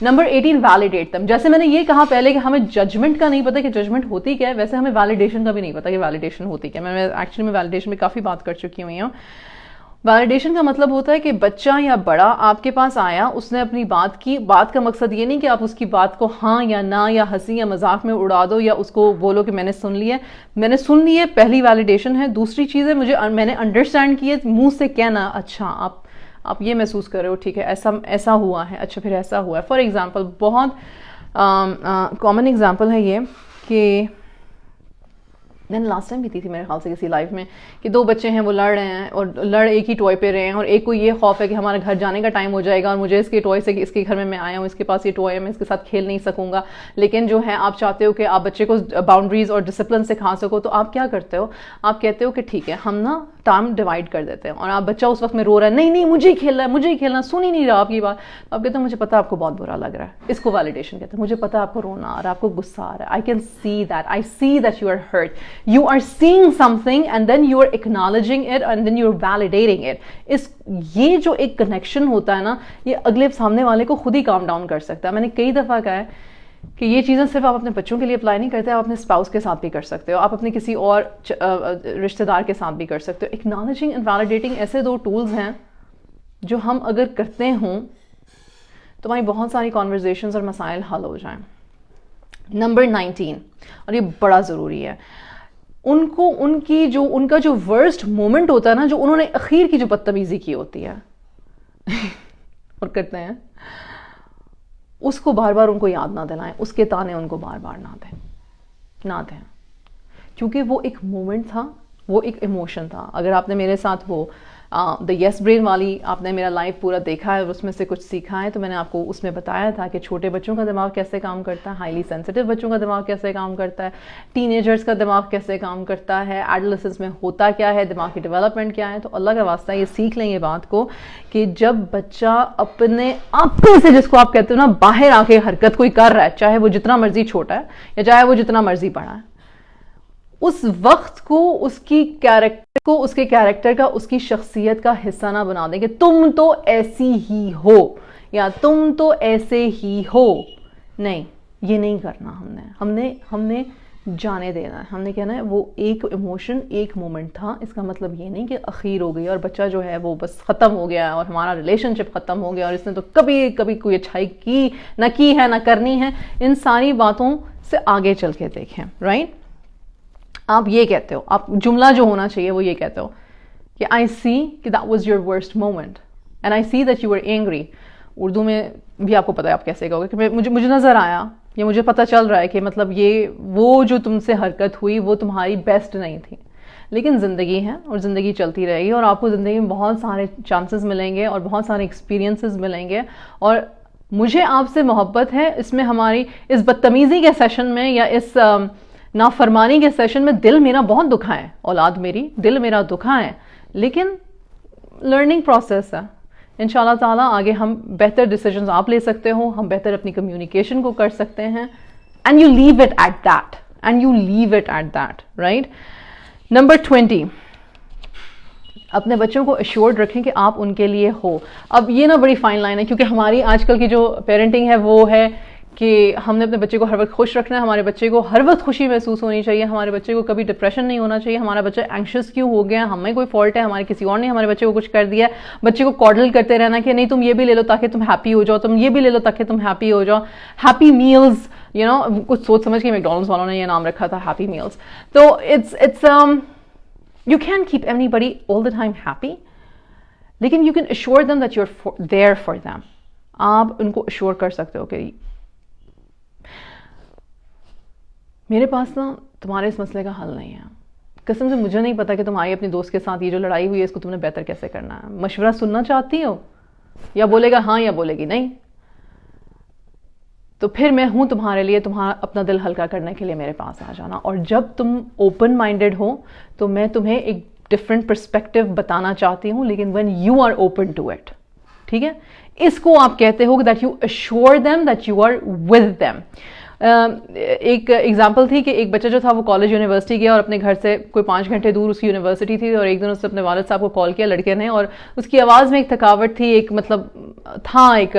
Number 18 validate them. جیسے میں نے یہ کہا پہلے کہ ہمیں ججمنٹ کا نہیں پتا کہ ججمنٹ ہوتی کیا ہے, ویسے ہمیں ویلیڈیشن کا بھی نہیں پتا کہ ویلیڈیشن ہوتی کیا ہے. میں ایکچولی ویلیڈیشن میں کافی بات کر چکی ہوئی ہوں. ویلیڈیشن کا مطلب ہوتا ہے کہ بچہ یا بڑا آپ کے پاس آیا, اس نے اپنی بات کی, بات کا مقصد یہ نہیں کہ آپ اس کی بات کو ہاں یا نہ یا ہنسی یا مذاق میں اڑا دو یا اس کو بولو کہ میں نے سن لی ہے, پہلی ویلیڈیشن ہے. دوسری چیز ہے میں نے انڈرسٹینڈ کی ہے, منہ سے کہنا اچھا آپ یہ محسوس کر رہے ہو, ٹھیک ہے ایسا ہوا ہے, اچھا پھر ایسا ہوا ہے. فار ایگزامپل بہت کامن ایگزامپل ہے یہ کہ میں نے لاسٹ ٹائم بھی تھی میرے خیال سے کسی لائف میں, کہ 2 بچے ہیں وہ لڑ رہے ہیں اور لڑ ایک ہی ٹوائے پہ رہے ہیں, اور ایک کو یہ خوف ہے کہ ہمارے گھر جانے کا ٹائم ہو جائے گا اور مجھے اس کے ٹوائے سے اس کے گھر میں آیا ہوں, اس کے پاس یہ ٹوائے ہے, میں اس کے ساتھ کھیل نہیں سکوں گا. لیکن جو ہے آپ چاہتے ہو کہ آپ بچے کو باؤنڈریز اور ڈسپلن سکھا سکو, تو آپ کیا کرتے ہو, آپ کہتے ہو کہ ٹھیک ہے ہم نا ٹائم ڈیوائڈ کر دیتے ہیں, اور آپ بچہ اس وقت میں رو رہا ہے نہیں مجھے ہی کھیلنا سن ہی نہیں رہا آپ کی بات, آپ کہتے ہیں مجھے پتا آپ کو بہت برا لگ رہا ہے. اس کو ویلیڈیشن کہتے ہیں, مجھے پتا آپ کو رونا آ رہا ہے, آپ کو غصہ آ رہا ہے, I see that you are hurt, you are seeing something and then you are acknowledging it and then you are validating it. یہ جو ایک کنیکشن ہوتا ہے نا, یہ اگلے سامنے والے کو خود ہی کام ڈاؤن کر سکتا ہے. میں نے کئی دفعہ کہا ہے کہ یہ چیزیں صرف آپ اپنے بچوں کے لیے اپلائی نہیں کرتے, آپ اپنے اسپاؤس کے ساتھ بھی کر سکتے ہو, آپ اپنے کسی اور رشتہ دار کے ساتھ بھی کر سکتے ہو. اکنالجنگ اینڈ ویلیڈیٹنگ ایسے 2 ٹولز ہیں جو ہم اگر کرتے ہوں تو ہماری بہت ساری کانورزیشنز اور مسائل حل ہو جائیں. نمبر 19, اور یہ بڑا ضروری ہے, ان کا جو ورسٹ مومنٹ ہوتا ہے نا, جو انہوں نے اخیر کی جو بدتمیزی کی ہوتی ہے اور کرتے ہیں, اس کو بار بار ان کو یاد نہ دلائیں, اس کے تانے ان کو بار بار نہ دیں, کیونکہ وہ ایک مومنٹ تھا, وہ ایک ایموشن تھا. اگر آپ نے میرے ساتھ وہ دا یس برین والی آپ نے میرا لائف پورا دیکھا ہے اور اس میں سے کچھ سیکھا ہے, تو میں نے آپ کو اس میں بتایا تھا کہ چھوٹے بچوں کا دماغ کیسے کام کرتا ہے, ہائیلی سینسٹیو بچوں کا دماغ کیسے کام کرتا ہے, ٹین ایجرز کا دماغ کیسے کام کرتا ہے, ایڈولسنس میں ہوتا کیا ہے, دماغ کی ڈیولپمنٹ کیا ہے. تو اللہ کا واسطہ یہ سیکھ لیں یہ بات کو کہ جب بچہ اپنے آپ سے, جس کو آپ کہتے ہو نا, باہر آ کے حرکت کوئی کر رہا ہے, چاہے وہ جتنا مرضی چھوٹا ہے یا چاہے وہ جتنا مرضی بڑا ہے, اس وقت کو اس کی کیریکٹر کو, اس کے کیریکٹر کا, اس کی شخصیت کا حصہ نہ بنا دیں کہ تم تو ایسی ہی ہو یا تم تو ایسے ہی ہو. نہیں, یہ نہیں کرنا. ہم نے جانے دینا ہے, ہم نے کہنا ہے وہ ایک ایموشن ایک مومنٹ تھا, اس کا مطلب یہ نہیں کہ اخیر ہو گئی اور بچہ جو ہے وہ بس ختم ہو گیا اور ہمارا ریلیشن شپ ختم ہو گیا اور اس نے تو کبھی کوئی اچھائی کی ہے نہ کرنی ہے. ان ساری باتوں سے آگے چل کے دیکھیں. رائٹ, آپ یہ کہتے ہو, آپ جملہ جو ہونا چاہیے وہ یہ کہتے ہو کہ I see کہ that was your worst moment and I see that you were angry. Urdu میں بھی آپ کو پتا ہے آپ کیسے کہو گے کہ مجھے نظر آیا یا مجھے پتا چل رہا ہے کہ مطلب یہ وہ جو تم سے حرکت ہوئی وہ تمہاری بیسٹ نہیں تھی, لیکن زندگی ہے اور زندگی چلتی رہے گی اور آپ کو زندگی میں بہت سارے چانسز ملیں گے اور بہت سارے ایکسپیرینسز ملیں گے, اور مجھے آپ سے محبت ہے. اس میں ہماری اس بدتمیزی کے سیشن میں یا اس نافرمانی کے سیشن میں دل میرا بہت دکھا ہے, اولاد میری دل میرا دکھا ہے, لیکن لرننگ پروسیس ہے. انشاءاللہ تعالیٰ آگے ہم بہتر ڈیسیجنز آپ لے سکتے ہو, ہم بہتر اپنی کمیونیکیشن کو کر سکتے ہیں. And you leave it at that. Right. Number 20, اپنے بچوں کو ایشورڈ رکھیں کہ آپ ان کے لیے ہو. اب یہ نا بڑی فائن لائن ہے, کیونکہ ہماری آج کل کی جو پیرنٹنگ ہے وہ ہے کہ ہم نے اپنے بچے کو ہر وقت خوش رکھنا ہے, ہمارے بچے کو ہر وقت خوشی محسوس ہونی چاہیے, ہمارے بچے کو کبھی ڈپریشن نہیں ہونا چاہیے, ہمارا بچہ اینکشس کیوں ہو گیا, ہمیں کوئی فالٹ ہے, ہمارے کسی اور نے ہمارے بچے کو کچھ کر دیا. بچے کو کارڈل کرتے رہنا کہ نہیں تم یہ بھی لے لو تاکہ تم ہیپی ہو جاؤ, تم یہ بھی لے لو تاکہ تم ہیپی ہو جاؤ. ہیپی میلز, کچھ سوچ سمجھ کے میکڈونلڈس والوں نے یہ نام رکھا تھا ہیپی میلز. تو it's you can keep everybody all the time happy. لیکن you can assure them that you are there for them. آپ ان کو ایشور کر سکتے ہو کہ میرے پاس نا تمہارے اس مسئلے کا حل نہیں ہے, قسم سے مجھے نہیں پتا کہ تمہاری اپنی دوست کے ساتھ یہ جو لڑائی ہوئی ہے اس کو تم نے بہتر کیسے کرنا ہے. مشورہ سننا چاہتی ہو, یا بولے گا ہاں یا بولے گی نہیں, تو پھر میں ہوں تمہارے لیے, تمہارا اپنا دل ہلکا کرنے کے لیے میرے پاس آ جانا. اور جب تم اوپن مائنڈیڈ ہو تو میں تمہیں ایک ڈفرینٹ پرسپیکٹو بتانا چاہتی ہوں, لیکن when you are open to it, ٹھیک ہے, اس کو آپ کہتے ہو that you assure them that you are with them. ایک ایگزامپل تھی کہ ایک بچہ جو تھا وہ کالج یونیورسٹی گیا اور اپنے گھر سے کوئی 5 گھنٹے دور اس کی یونیورسٹی تھی, اور ایک دن اس نے اپنے والد صاحب کو کال کیا لڑکے نے, اور اس کی آواز میں ایک تھکاوٹ تھی, ایک مطلب تھا, ایک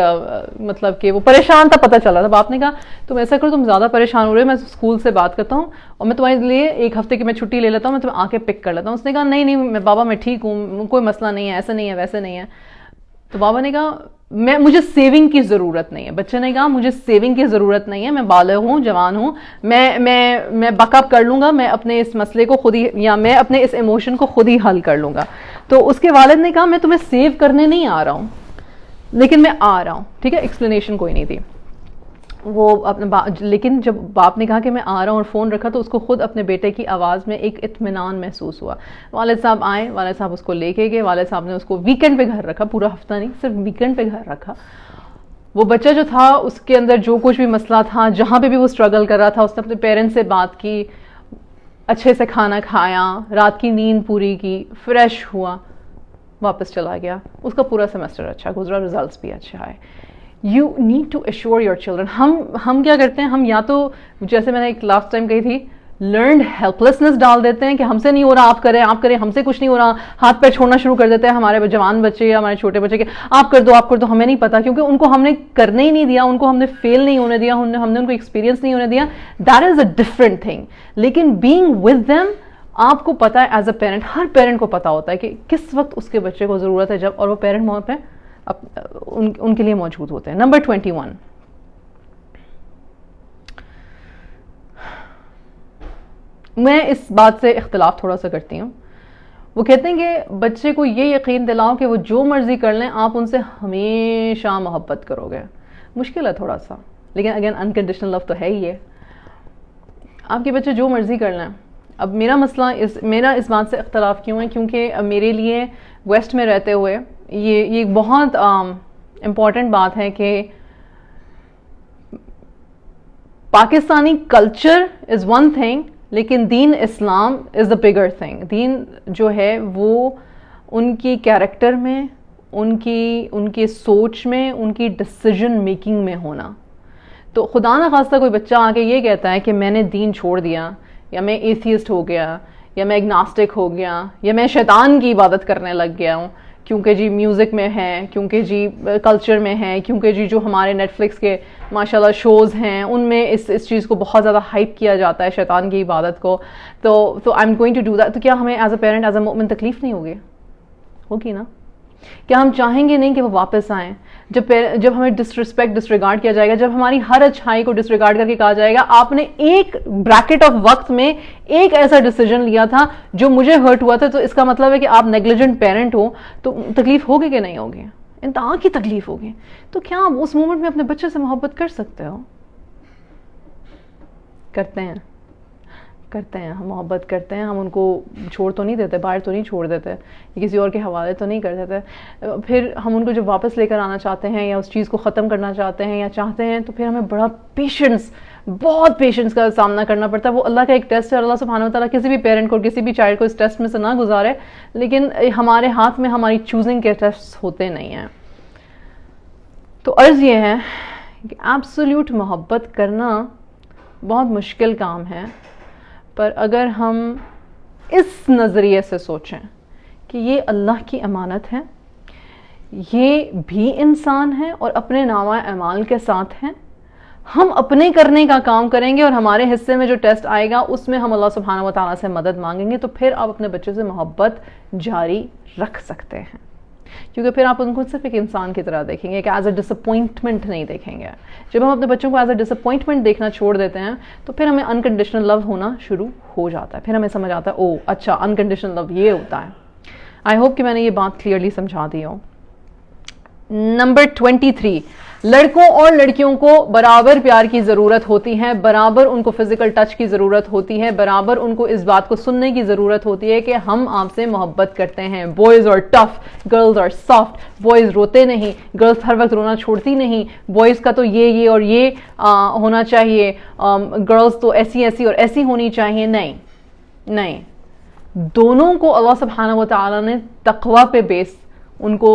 مطلب کہ وہ پریشان تھا, پتہ چلا تھا. باپ نے کہا تم ایسا کرو, تم زیادہ پریشان ہو رہے ہو, میں اسکول سے بات کرتا ہوں اور میں تمہارے لیے 1 ہفتے کی میں چھٹی لے لیتا ہوں, میں تمہیں آ کے پک کر لیتا ہوں. اس نے کہا نہیں نہیں بابا میں ٹھیک ہوں, کوئی مسئلہ نہیں ہے, ایسا نہیں ہے ویسے نہیں ہے. تو بابا نے کہا مجھے سیونگ کی ضرورت نہیں ہے. بچے نے کہا مجھے سیونگ کی ضرورت نہیں ہے, میں بالغ ہوں, جوان ہوں, میں بیک اپ کر لوں گا, میں اپنے اس مسئلے کو خود ہی, یا میں اپنے اس ایموشن کو خود ہی حل کر لوں گا. تو اس کے والد نے کہا میں تمہیں سیو کرنے نہیں آ رہا ہوں, لیکن میں آ رہا ہوں, ٹھیک ہے, ایکسپلینیشن کوئی نہیں تھی وہ اپنے لیکن جب باپ نے کہا کہ میں آ رہا ہوں اور فون رکھا تو اس کو خود اپنے بیٹے کی آواز میں ایک اطمینان محسوس ہوا. والد صاحب آئے, والد صاحب اس کو لے کے گئے, والد صاحب نے اس کو ویکینڈ پہ گھر رکھا, پورا ہفتہ نہیں, صرف ویکینڈ پہ گھر رکھا. وہ بچہ جو تھا اس کے اندر جو کچھ بھی مسئلہ تھا, جہاں پہ بھی وہ اسٹرگل کر رہا تھا, اس نے اپنے پیرنٹس سے بات کی, اچھے سے کھانا کھایا, رات کی نیند پوری کی, فریش ہوا, واپس چلا گیا. اس کا پورا سیمسٹر اچھا گزرا, ریزلٹس بھی اچھے آئے. You need to assure your children. ہم کیا کرتے ہیں, ہم یا تو جیسے میں نے ایک لاسٹ ٹائم کہی تھی, لرنڈ ہیلپلیسنس ڈال دیتے ہیں کہ ہم سے نہیں ہو رہا, آپ کریں, ہم سے کچھ نہیں ہو رہا, ہاتھ پیر چھوڑنا شروع کر دیتے ہیں ہمارے جوان بچے یا ہمارے چھوٹے بچے کے, آپ کر دو, ہمیں نہیں پتا, کیونکہ ان کو ہم نے کرنے ہی نہیں دیا, ان کو ہم نے فیل نہیں ہونے دیا, ہم نے ان کو ایکسپیرینس نہیں ہونے دیا. That is a different thing. لیکن بینگ ود دیم, آپ کو پتا ہے as a parent, Hare parent کو پتا ہوتا ہے کہ کس وقت اس کے بچے کو ضرورت ہے, جب, اور وہ پیرنٹ وہاں پہ ان کے لیے موجود ہوتے ہیں. نمبر 21, میں اس بات سے اختلاف تھوڑا سا کرتی ہوں. وہ کہتے ہیں کہ بچے کو یہ یقین دلاؤ کہ وہ جو مرضی کر لیں, آپ ان سے ہمیشہ محبت کرو گے. مشکل ہے تھوڑا سا, لیکن اگین انکنڈیشنل لو تو ہے ہی ہے. آپ کے بچے جو مرضی کر لیں. اب میرا مسئلہ میرا اس بات سے اختلاف کیوں ہے, کیونکہ میرے لیے ویسٹ میں رہتے ہوئے یہ بہت امپورٹنٹ بات ہے کہ Pakistani culture is one thing, لیکن دین اسلام از دا بگر تھنگ. دین جو ہے وہ ان کی کیریکٹر میں, ان کی سوچ میں, ان کی ڈسیزن میکنگ میں ہونا. تو خدا نخواستہ کوئی بچہ آ کے یہ کہتا ہے کہ میں نے دین چھوڑ دیا, یا میں ایتھیسٹ ہو گیا, یا میں اگناسٹک ہو گیا, یا میں شیطان کی عبادت کرنے لگ گیا ہوں, کیونکہ جی میوزک میں ہے, کیونکہ جی کلچر میں ہے, کیونکہ جی جو ہمارے نیٹ فلکس کے ماشاءاللہ شوز ہیں ان میں اس چیز کو بہت زیادہ ہائپ کیا جاتا ہے, شیطان کی عبادت کو, تو I am going to do that. تو کیا ہمیں as a parent, as a مومن تکلیف نہیں ہوگی نا؟ کیا ہم چاہیں گے نہیں کہ وہ واپس آئیں؟ جب ہمیں ڈسریگارڈ کیا جائے گا, جب ہماری ہر اچھائی کو ڈسریگارڈ کر کے کہا جائے گا آپ نے ایک بریکٹ آف وقت میں ایک ایسا ڈیسیجن لیا تھا جو مجھے ہرٹ ہوا تھا, تو اس کا مطلب ہے کہ آپ نیگلیجنٹ پیرنٹ ہو, تو تکلیف ہوگی کہ نہیں ہوگی؟ انتہا کی تکلیف ہوگی. تو کیا آپ اس مومنٹ میں اپنے بچے سے محبت کر سکتے ہو؟ کرتے ہیں ہم محبت کرتے ہیں, ہم ان کو چھوڑ تو نہیں دیتے, باہر تو نہیں چھوڑ دیتے, کسی اور کے حوالے تو نہیں کر دیتے. پھر ہم ان کو جب واپس لے کر آنا چاہتے ہیں یا اس چیز کو ختم کرنا چاہتے ہیں یا چاہتے ہیں, تو پھر ہمیں بڑا بہت پیشنس کا سامنا کرنا پڑتا ہے. وہ اللہ کا ایک ٹیسٹ ہے, اللہ سبحانہ و تعالیٰ کسی بھی پیرنٹ کو, کسی بھی چائلڈ کو اس ٹیسٹ میں سے نہ گزارے, لیکن ہمارے ہاتھ میں ہماری چوزنگ کے ٹیسٹ ہوتے نہیں ہیں. تو عرض یہ ہے کہ ایبسلیوٹ محبت کرنا بہت مشکل کام ہے, پر اگر ہم اس نظریے سے سوچیں کہ یہ اللہ کی امانت ہے, یہ بھی انسان ہے اور اپنے نامہ اعمال کے ساتھ ہیں, ہم اپنے کرنے کا کام کریں گے اور ہمارے حصے میں جو ٹیسٹ آئے گا اس میں ہم اللہ سبحانہ و تعالیٰ سے مدد مانگیں گے, تو پھر آپ اپنے بچے سے محبت جاری رکھ سکتے ہیں. کیونکہ پھر آپ ان کو صرف ایک انسان کی طرح دیکھیں گے, کہ ایز اے ڈس اپوائنٹمنٹ نہیں دیکھیں گے. جب ہم اپنے بچوں کو ایز اے ڈس اپوائنٹمنٹ دیکھنا چھوڑ دیتے ہیں تو پھر ہمیں انکنڈیشنل لو ہونا شروع ہو جاتا ہے. پھر ہمیں سمجھ آتا ہے او اچھا انکنڈیشنل لو یہ ہوتا ہے. آئی ہوپ کہ میں نے یہ بات کلیئرلی سمجھا دی ہوں. نمبر 23, لڑکوں اور لڑکیوں کو برابر پیار کی ضرورت ہوتی ہے, برابر ان کو فزیکل ٹچ کی ضرورت ہوتی ہے, برابر ان کو اس بات کو سننے کی ضرورت ہوتی ہے کہ ہم آپ سے محبت کرتے ہیں. Boys are tough, girls are soft. Boys روتے نہیں, گرلز ہر وقت رونا چھوڑتی نہیں. بوائز کا تو یہ اور یہ ہونا چاہیے, گرلز تو ایسی اور ایسی ہونی چاہیے. نہیں, دونوں کو اللہ سبحانہ و تعالیٰ نے تقوی پہ بیس ان کو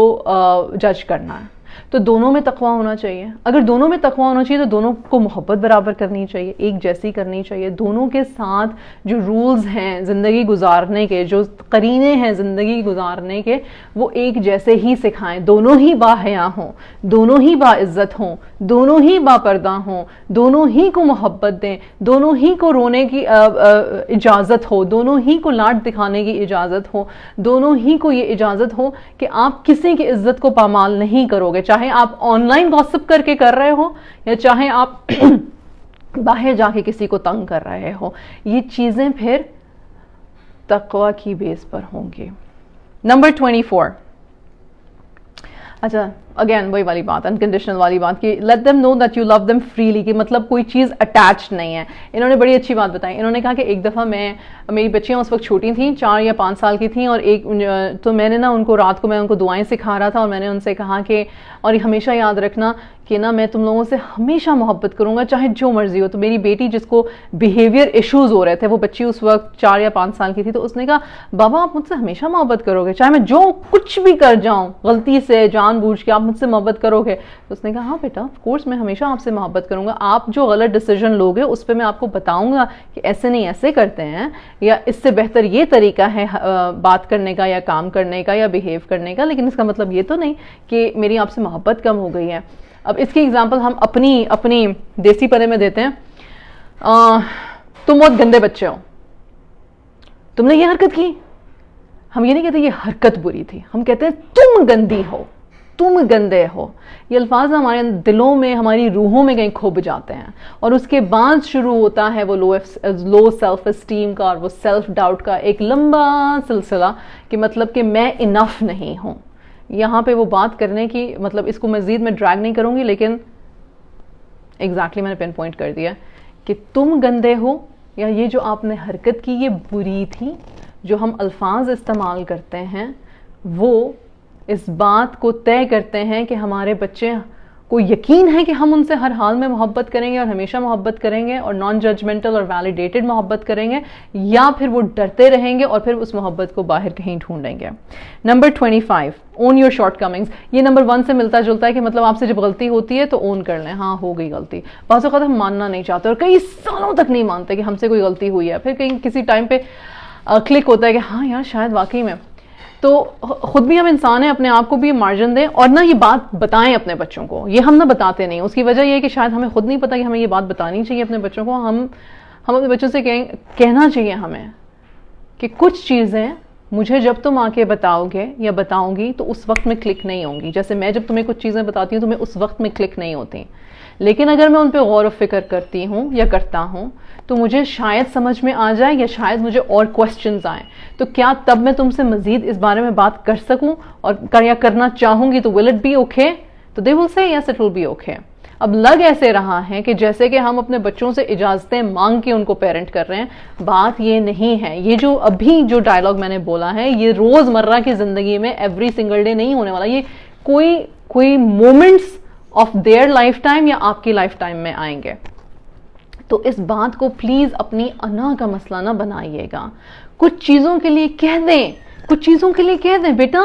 جج کرنا ہے. تو دونوں میں تقوی ہونا چاہیے. اگر دونوں میں تقوی ہونا چاہیے تو دونوں کو محبت برابر کرنی چاہیے, ایک جیسی کرنی چاہیے. دونوں کے ساتھ جو رولز ہیں زندگی گزارنے کے, جو قرینے ہیں زندگی گزارنے کے, وہ ایک جیسے ہی سکھائیں. دونوں ہی باحیا ہوں, دونوں ہی باعزت ہوں, دونوں ہی باپردہ ہوں, دونوں ہی کو محبت دیں, دونوں ہی کو رونے کی اجازت ہو, دونوں ہی کو لاڈ دکھانے کی اجازت ہو, دونوں ہی کو یہ اجازت ہو کہ آپ کسی کی عزت کو پامال نہیں کرو گے, چاہے آپ آن لائن گوسپ کر کے کر رہے ہو یا چاہے آپ باہر جا کے کسی کو تنگ کر رہے ہو. یہ چیزیں پھر تقوی کی بیس پر ہوں گی. نمبر 24, اچھا اگین وہی والی بات, انکنڈیشنل والی بات کہ let them know that you love them freely, کہ مطلب کوئی چیز اٹیچ نہیں ہے. انہوں نے بڑی اچھی بات بتائی. انہوں نے کہا کہ ایک دفعہ میری بچیاں اس وقت چھوٹی تھیں, 4 یا 5 سال کی تھیں, اور تو میں نے نا ان کو رات کو میں ان کو دعائیں سکھا رہا تھا, اور میں نے ان سے کہا کہ اور ہمیشہ یاد رکھنا کہ نا میں تم لوگوں سے ہمیشہ محبت کروں گا چاہے جو مرضی ہو. تو میری بیٹی جس کو بیہیویئر ایشوز ہو رہے تھے, وہ بچی اس وقت 4 یا 5 سال کی تھی, تو اس نے کہا بابا آپ مجھ سے ہمیشہ محبت کرو گے, چاہے میں جو کچھ بھی کر جاؤں غلطی سے جان بوجھ کے, آپ مجھ سے محبت کرو گے؟ تو اس نے کہا ہاں بیٹا آف کورس میں ہمیشہ آپ سے محبت کروں گا. آپ جو غلط ڈیسیجن لوگے اس پہ میں آپ کو بتاؤں گا کہ ایسے نہیں ایسے کرتے ہیں, یا اس سے بہتر یہ طریقہ ہے بات کرنے کا یا کام کرنے کا یا بیہیو کرنے کا, لیکن اس کا مطلب یہ تو نہیں کہ میری آپ سے محبت کم ہو گئی ہے. اب اس کی ایگزامپل ہم اپنی دیسی پنے میں دیتے ہیں. تم بہت گندے بچے ہو, تم نے یہ حرکت کی. ہم یہ نہیں کہتے یہ حرکت بری تھی, ہم کہتے ہیں تم گندی ہو, تم گندے ہو. یہ الفاظ ہمارے دلوں میں, ہماری روحوں میں کہیں کھب جاتے ہیں, اور اس کے بعد شروع ہوتا ہے وہ لو سیلف اسٹیم کا اور وہ سیلف ڈاؤٹ کا ایک لمبا سلسلہ, کہ مطلب کہ میں انف نہیں ہوں. یہاں پہ وہ بات کرنے کی مطلب اس کو مزید میں ڈریگ نہیں کروں گی, لیکن ایگزیکٹلی میں نے پن پوائنٹ کر دیا کہ تم گندے ہو, یا یہ جو آپ نے حرکت کی یہ بری تھی. جو ہم الفاظ استعمال کرتے ہیں وہ اس بات کو طے کرتے ہیں کہ ہمارے بچے کو یقین ہے کہ ہم ان سے ہر حال میں محبت کریں گے اور ہمیشہ محبت کریں گے اور نان ججمنٹل اور ویلیڈیٹڈ محبت کریں گے, یا پھر وہ ڈرتے رہیں گے اور پھر اس محبت کو باہر کہیں ڈھونڈیں گے. Number 25, own your short comings. یہ نمبر 1 سے ملتا جلتا ہے کہ مطلب آپ سے جب غلطی ہوتی ہے تو اون کر لیں, ہاں ہو گئی غلطی. بعض اوقات ہم ماننا نہیں چاہتے اور کئی سالوں تک نہیں مانتے کہ ہم سے کوئی غلطی ہوئی ہے, پھر کہیں کسی ٹائم پہ کلک ہوتا ہے کہ ہاں یار شاید واقعی میں. تو خود بھی ہم انسان ہیں, اپنے آپ کو بھی مارجن دیں اور نہ یہ بات بتائیں اپنے بچوں کو. یہ ہم نہ بتاتے نہیں, اس کی وجہ یہ ہے کہ شاید ہمیں خود نہیں پتا کہ ہمیں یہ بات بتانی چاہیے اپنے بچوں کو. ہم اپنے بچوں سے کہنا چاہیے ہمیں کہ کچھ چیزیں مجھے جب تم آ کے بتاؤ گے یا بتاؤں گی تو اس وقت میں کلک نہیں ہوں گی. جیسے میں جب تمہیں کچھ چیزیں بتاتی ہوں تو میں اس وقت میں کلک نہیں ہوتی, لیکن اگر میں ان پہ غور و فکر کرتی ہوں یا کرتا ہوں تو مجھے شاید سمجھ میں آ جائے یا شاید مجھے اور کوسچنز آئیں. تو کیا تب میں تم سے مزید اس بارے میں بات کر سکوں, اور یا کرنا چاہوں گی تو will it be okay؟ تو they will say yes it will be okay. اب لگ ایسے رہا ہے کہ جیسے کہ ہم اپنے بچوں سے اجازتیں مانگ کے ان کو پیرنٹ کر رہے ہیں. بات یہ نہیں ہے. یہ جو ابھی جو ڈائلاگ میں نے بولا ہے یہ روز مرہ کی زندگی میں ایوری سنگل ڈے نہیں ہونے والا. یہ کوئی moments of their life time یا آپ کی لائف ٹائم میں آئیں گے. تو اس بات کو پلیز اپنی انا کا مسئلہ نہ بنائیے گا. کچھ چیزوں کے لیے کہہ دیں بیٹا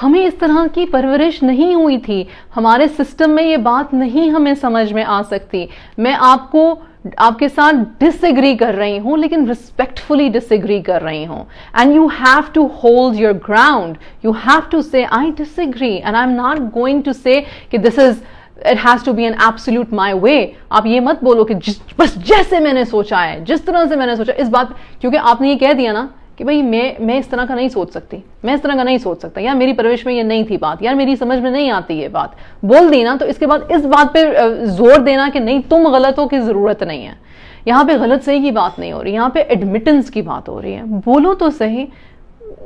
ہمیں اس طرح کی پرورش نہیں ہوئی تھی, ہمارے سسٹم میں یہ بات نہیں ہمیں سمجھ میں آ سکتی. میں آپ کے ساتھ ڈس ایگری کر رہی ہوں لیکن ریسپیکٹفلی ڈس ایگری کر رہی ہوں. And you have to hold your ground, you have to say I disagree and I am not going to say کہ دس از it has to be an absolute my way. آپ یہ مت بولو کہ بس جیسے میں نے سوچا ہے, جس طرح سے میں نے سوچا اس بات, کیونکہ آپ نے یہ کہہ دیا نا کہ بھائی میں اس طرح کا نہیں سوچ سکتی, میں اس طرح کا نہیں سوچ سکتا, یار میری پرورش میں یہ نہیں تھی بات, یار میری سمجھ میں نہیں آتی یہ بات, بول دی نا. تو اس کے بعد اس بات پہ زور دینا کہ نہیں تم غلط ہو کی ضرورت نہیں ہے. یہاں پہ غلط صحیح کی بات نہیں ہو رہی, یہاں پہ ایڈمیٹنس کی بات ہو رہی ہے. بولو تو صحیح,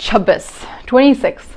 26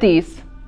30,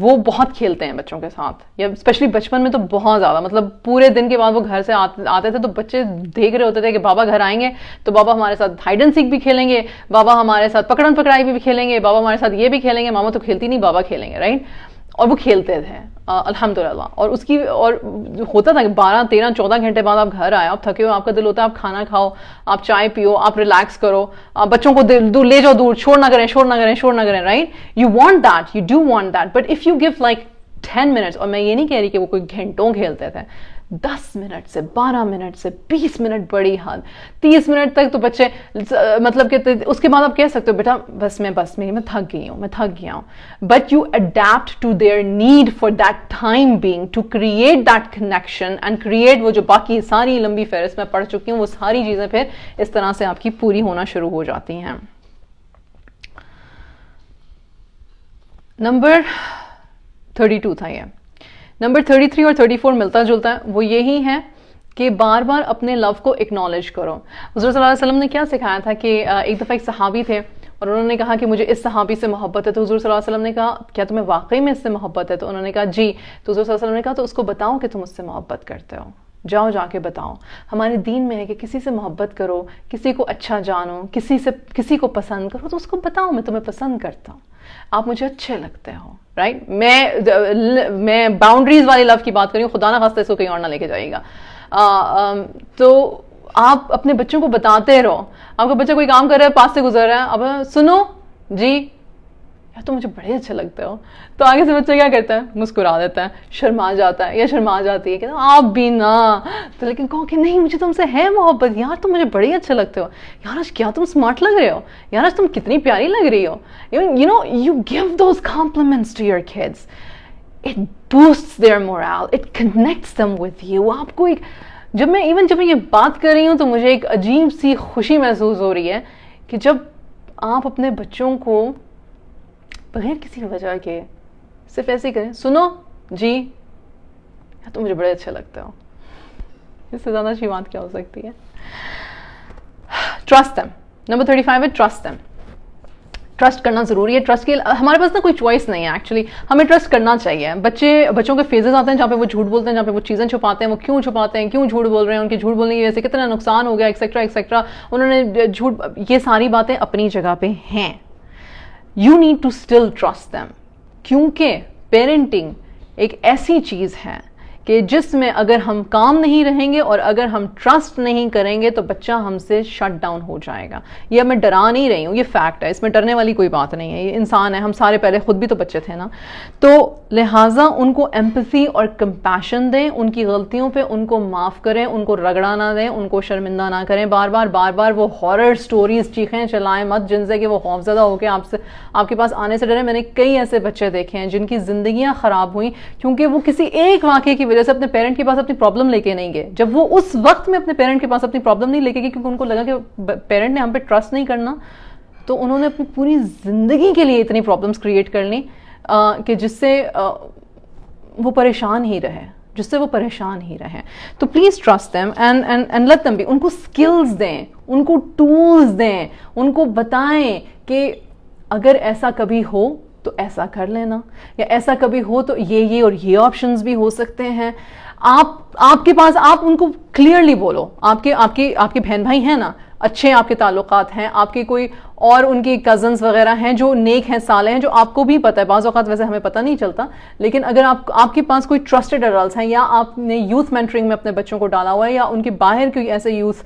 وہ بہت کھیلتے ہیں بچوں کے ساتھ, یا اسپیشلی بچپن میں تو بہت زیادہ, مطلب پورے دن کے بعد وہ گھر سے آتے تھے تو بچے دیکھ رہے ہوتے تھے کہ بابا گھر آئیں گے تو بابا ہمارے ساتھ ہائیڈ اینڈ سیک بھی کھیلیں گے, بابا ہمارے ساتھ پکڑن پکڑائی بھی کھیلیں گے, بابا ہمارے ساتھ یہ بھی کھیلیں گے, ماما تو کھیلتی نہیں بابا کھیلیں گے, رائٹ. اور وہ کھیلتے تھے الحمدللہ. اور اس کی اور ہوتا تھا کہ 12 13 14 گھنٹے بعد آپ گھر آئے, آپ تھکے ہو, آپ کا دل ہوتا ہے آپ کھانا کھاؤ, آپ چائے پیو, آپ ریلیکس کرو, بچوں کو دور لے جاؤ, دور شور نہ کریں, right. You want that, you do want that, but if you give like 10 minutes, اور میں یہ نہیں کہہ رہی کہ وہ کوئی گھنٹوں کھیلتے تھے, 10 منٹ سے 12 منٹ سے 20 منٹ بڑی حد 30 منٹ تک تو بچے, مطلب کہ اس کے بعد آپ کہہ سکتے ہو بیٹا بس میں تھک گیا ہوں. But you adapt to their need for that time being to create that connection and create وہ جو باقی ساری لمبی فہرست میں پڑھ چکی ہوں, وہ ساری چیزیں پھر اس طرح سے آپ کی پوری ہونا شروع ہو جاتی ہیں. نمبر 32 تھا یہ. نمبر 33 اور 34 ملتا جلتا ہے, وہ یہی ہے کہ بار بار اپنے لو کو اکنالج کرو. حضور صلی اللہ علیہ وسلم نے کیا سکھایا تھا کہ ایک دفعہ ایک صحابی تھے اور انہوں نے کہا کہ مجھے اس صحابی سے محبت ہے, تو حضور صلی اللہ علیہ وسلم نے کہا کیا تمہیں واقعی میں اس سے محبت ہے؟ تو انہوں نے کہا جی. تو حضور صلی اللہ علیہ وسلم نے کہا تو اس کو بتاؤ کہ تم اس سے محبت کرتے ہو, جا کے بتاؤ. ہمارے دین میں ہے کہ کسی سے محبت کرو, کسی کو اچھا جانو, کسی کو پسند کرو, تو اس کو بتاؤ میں تمہیں پسند کرتا ہوں, آپ مجھے اچھے لگتے ہو, رائٹ. میں باؤنڈریز والی لو کی بات کر رہی ہوں, خدا نہ خواستہ اس کو کہیں اور نہ لے کے جائے گا. تو آپ اپنے بچوں کو بتاتے رہو. آپ کا بچہ کوئی کام کر رہا ہے, پاس سے گزر رہا ہے, اب سنو جی یار تو مجھے بڑے اچھے لگتے ہو, تو آگے سے بچہ کیا کرتا ہے, مسکرا دیتا ہے, شرما جاتا ہے یا شرما جاتی ہے کہ آپ بھی نا, تو لیکن کہو کہ نہیں مجھے تم سے ہے محبت, یار تم مجھے بڑے اچھے لگتے ہو, یار آج کیا تم اسمارٹ لگ رہے ہو, یار آج تم کتنی پیاری لگ رہی ہو. You give those compliments to your kids. It boosts their morale. It connects them with you. آپ کو ایک جب میں یہ بات کر رہی ہوں تو مجھے ایک عجیب سی خوشی محسوس ہو رہی ہے کہ جب آپ اپنے بچوں کو بغیر کسی وجہ کے صرف ایسے ہی کریں, سنو جی تو مجھے بڑے اچھے لگتے ہو, اس سے زیادہ اچھی بات کیا ہو سکتی ہے. Trust them. نمبر 35 ہے ٹرسٹ them. ٹرسٹ کرنا ضروری ہے. ٹرسٹ کے ہمارے پاس نا کوئی چوائس نہیں ہے ایکچولی, ہمیں ٹرسٹ کرنا چاہیے. بچوں کے فیزز آتے ہیں جہاں پہ وہ جھوٹ بولتے ہیں, جہاں پہ وہ چیزیں چھپاتے ہیں, وہ کیوں چھپاتے ہیں, کیوں جھوٹ بول رہے ہیں, ان کے جھوٹ بولنے کی وجہ سے کتنا نقصان ہو گیا, ایکسیکٹرا ایکسیکٹرا, انہوں نے جھوٹ, یہ ساری باتیں اپنی جگہ پہ ہیں. You need to still trust them, کیونکہ پیرنٹنگ ایک ایسی چیز ہے کہ جس میں اگر ہم کام نہیں رہیں گے اور اگر ہم ٹرسٹ نہیں کریں گے تو بچہ ہم سے شٹ ڈاؤن ہو جائے گا. یہ میں ڈرا نہیں رہی ہوں, یہ فیکٹ ہے, اس میں ڈرنے والی کوئی بات نہیں ہے. یہ انسان ہے, ہم سارے پہلے خود بھی تو بچے تھے نا, تو لہٰذا ان کو ایمپتھی اور کمپیشن دیں, ان کی غلطیوں پہ ان کو معاف کریں, ان کو رگڑا نہ دیں, ان کو شرمندہ نہ کریں. بار بار وہ ہارر سٹوریز چیخیں چلائیں مت جن سے کہ وہ خوفزدہ ہو کے آپ کے پاس آنے سے ڈرے. میں نے کئی ایسے بچے دیکھے ہیں جن کی زندگیاں خراب ہوئیں کیونکہ وہ کسی ایک واقعے کی وجہ سے اپنے پیرنٹ کے پاس اپنی پرابلم لے کے نہیں گئے. جب وہ اس وقت میں اپنے پیرنٹ کے پاس اپنی پرابلم نہیں لے کے گئے کیونکہ ان کو لگا کہ پیرنٹ نے ہم پہ ٹرسٹ نہیں کرنا, تو انہوں نے اپنی پوری زندگی کے لیے اتنی پرابلمس کریٹ کر لیں کہ جس سے وہ پریشان ہی رہے. تو please trust them and let them be. ان کو اسکلز دیں, ان کو ٹولز دیں, ان کو بتائیں کہ اگر ایسا کبھی ہو تو ایسا کر لینا, یا ایسا کبھی ہو تو یہ اور یہ آپشنز بھی ہو سکتے ہیں. آپ کے پاس آپ ان کو کلیئرلی بولو. آپ کے بہن بھائی ہیں نا, اچھے آپ کے تعلقات ہیں, آپ کے کوئی اور ان کی کزنز وغیرہ ہیں جو نیک ہیں, صالح ہیں, جو آپ کو بھی پتہ ہے. بعض اوقات ویسے ہمیں پتہ نہیں چلتا, لیکن اگر آپ کے پاس کوئی ٹرسٹڈ ایڈلٹس ہیں, یا آپ نے یوتھ مینٹرنگ میں اپنے بچوں کو ڈالا ہوا ہے, یا ان کے باہر کوئی ایسے یوتھ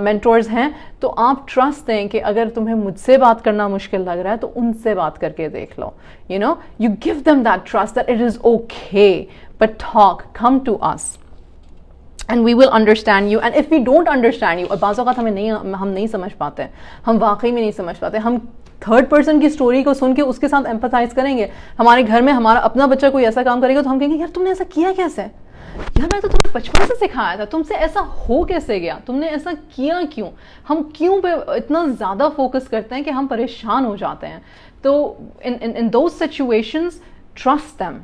مینٹورز ہیں, تو آپ ٹرسٹ دیں کہ اگر تمہیں مجھ سے بات کرنا مشکل لگ رہا ہے تو ان سے بات کر کے دیکھ لو. You give them that trust that it is okay, but talk, come to us and we will understand you. And if we don't understand you, اور بعض اوقات ہم نہیں سمجھ پاتے, ہم واقعی میں نہیں سمجھ پاتے, ہم تھرڈ پرسن کی سٹوری کو سن کے اس کے ساتھ ایمپتھائز کریں گے. ہمارے گھر میں ہمارا اپنا بچہ کوئی ایسا کام کرے گا تو ہم کہیں گے یار تم نے ایسا کیا کیسے, یار میں تو تمہیں بچپن سے سکھایا تھا, تم سے ایسا ہو کیسے گیا, تم نے ایسا کیا کیوں. ہم کیوں پہ اتنا زیادہ فوکس کرتے ہیں کہ ہم پریشان ہو جاتے ہیں. تو in those situations trust them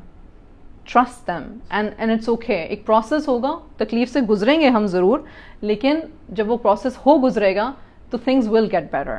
and it's okay. ایک پروسیس ہوگا, تکلیف سے گزریں گے ہم ضرور, لیکن جب وہ پروسیس گزرے گا تو things will get better.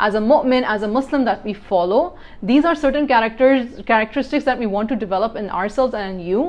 as a mu'min, as a Muslim that we follow. These are certain characteristics that we want to develop in ourselves and in you.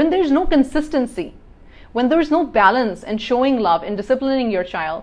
When there is no consistency, when there is no balance in showing love and disciplining your child,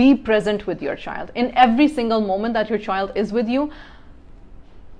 Be present with your child in every single moment that your child is with you,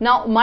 Now my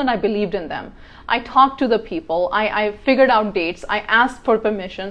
that I believed in them? I talked to the people, I figured out dates, I asked for permission,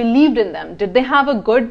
believed in them. Did they have a good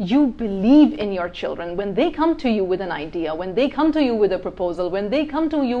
you believe in your children when they come to you with an idea, when they come to you with a proposal, when they come to you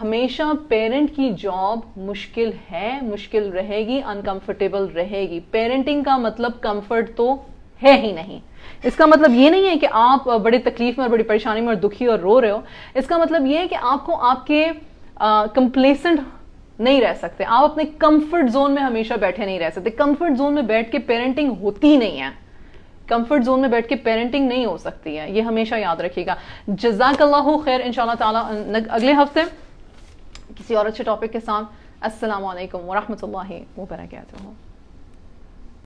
ہمیشہ parent کی job مشکل ہے، مشکل رہے گی، uncomfortable رہے گی. Parenting کا مطلب کمفرٹ تو ہے ہی نہیں. اس کا مطلب یہ نہیں ہے کہ آپ بڑے تکلیف میں اور بڑی پریشانی میں اور دکھی اور رو رہے ہو. اس کا مطلب یہ ہے کہ آپ کو آپ کے کمپلیسنٹ نہیں رہ سکتے، آپ اپنے کمفرٹ زون میں ہمیشہ بیٹھے نہیں رہ سکتے. کمفرٹ زون میں بیٹھ کے پیرنٹنگ ہوتی نہیں ہے، کمفرٹ زون میں بیٹھ کے پیرنٹنگ نہیں ہو سکتی ہے، یہ ہمیشہ یاد رکھیے گا. جزاک اللہ خیر. انشاءاللہ تعالی اگلے ہفتے کسی اور اچھے ٹاپک کے ساتھ. السلام علیکم ورحمۃ اللہ وبرکاتہ.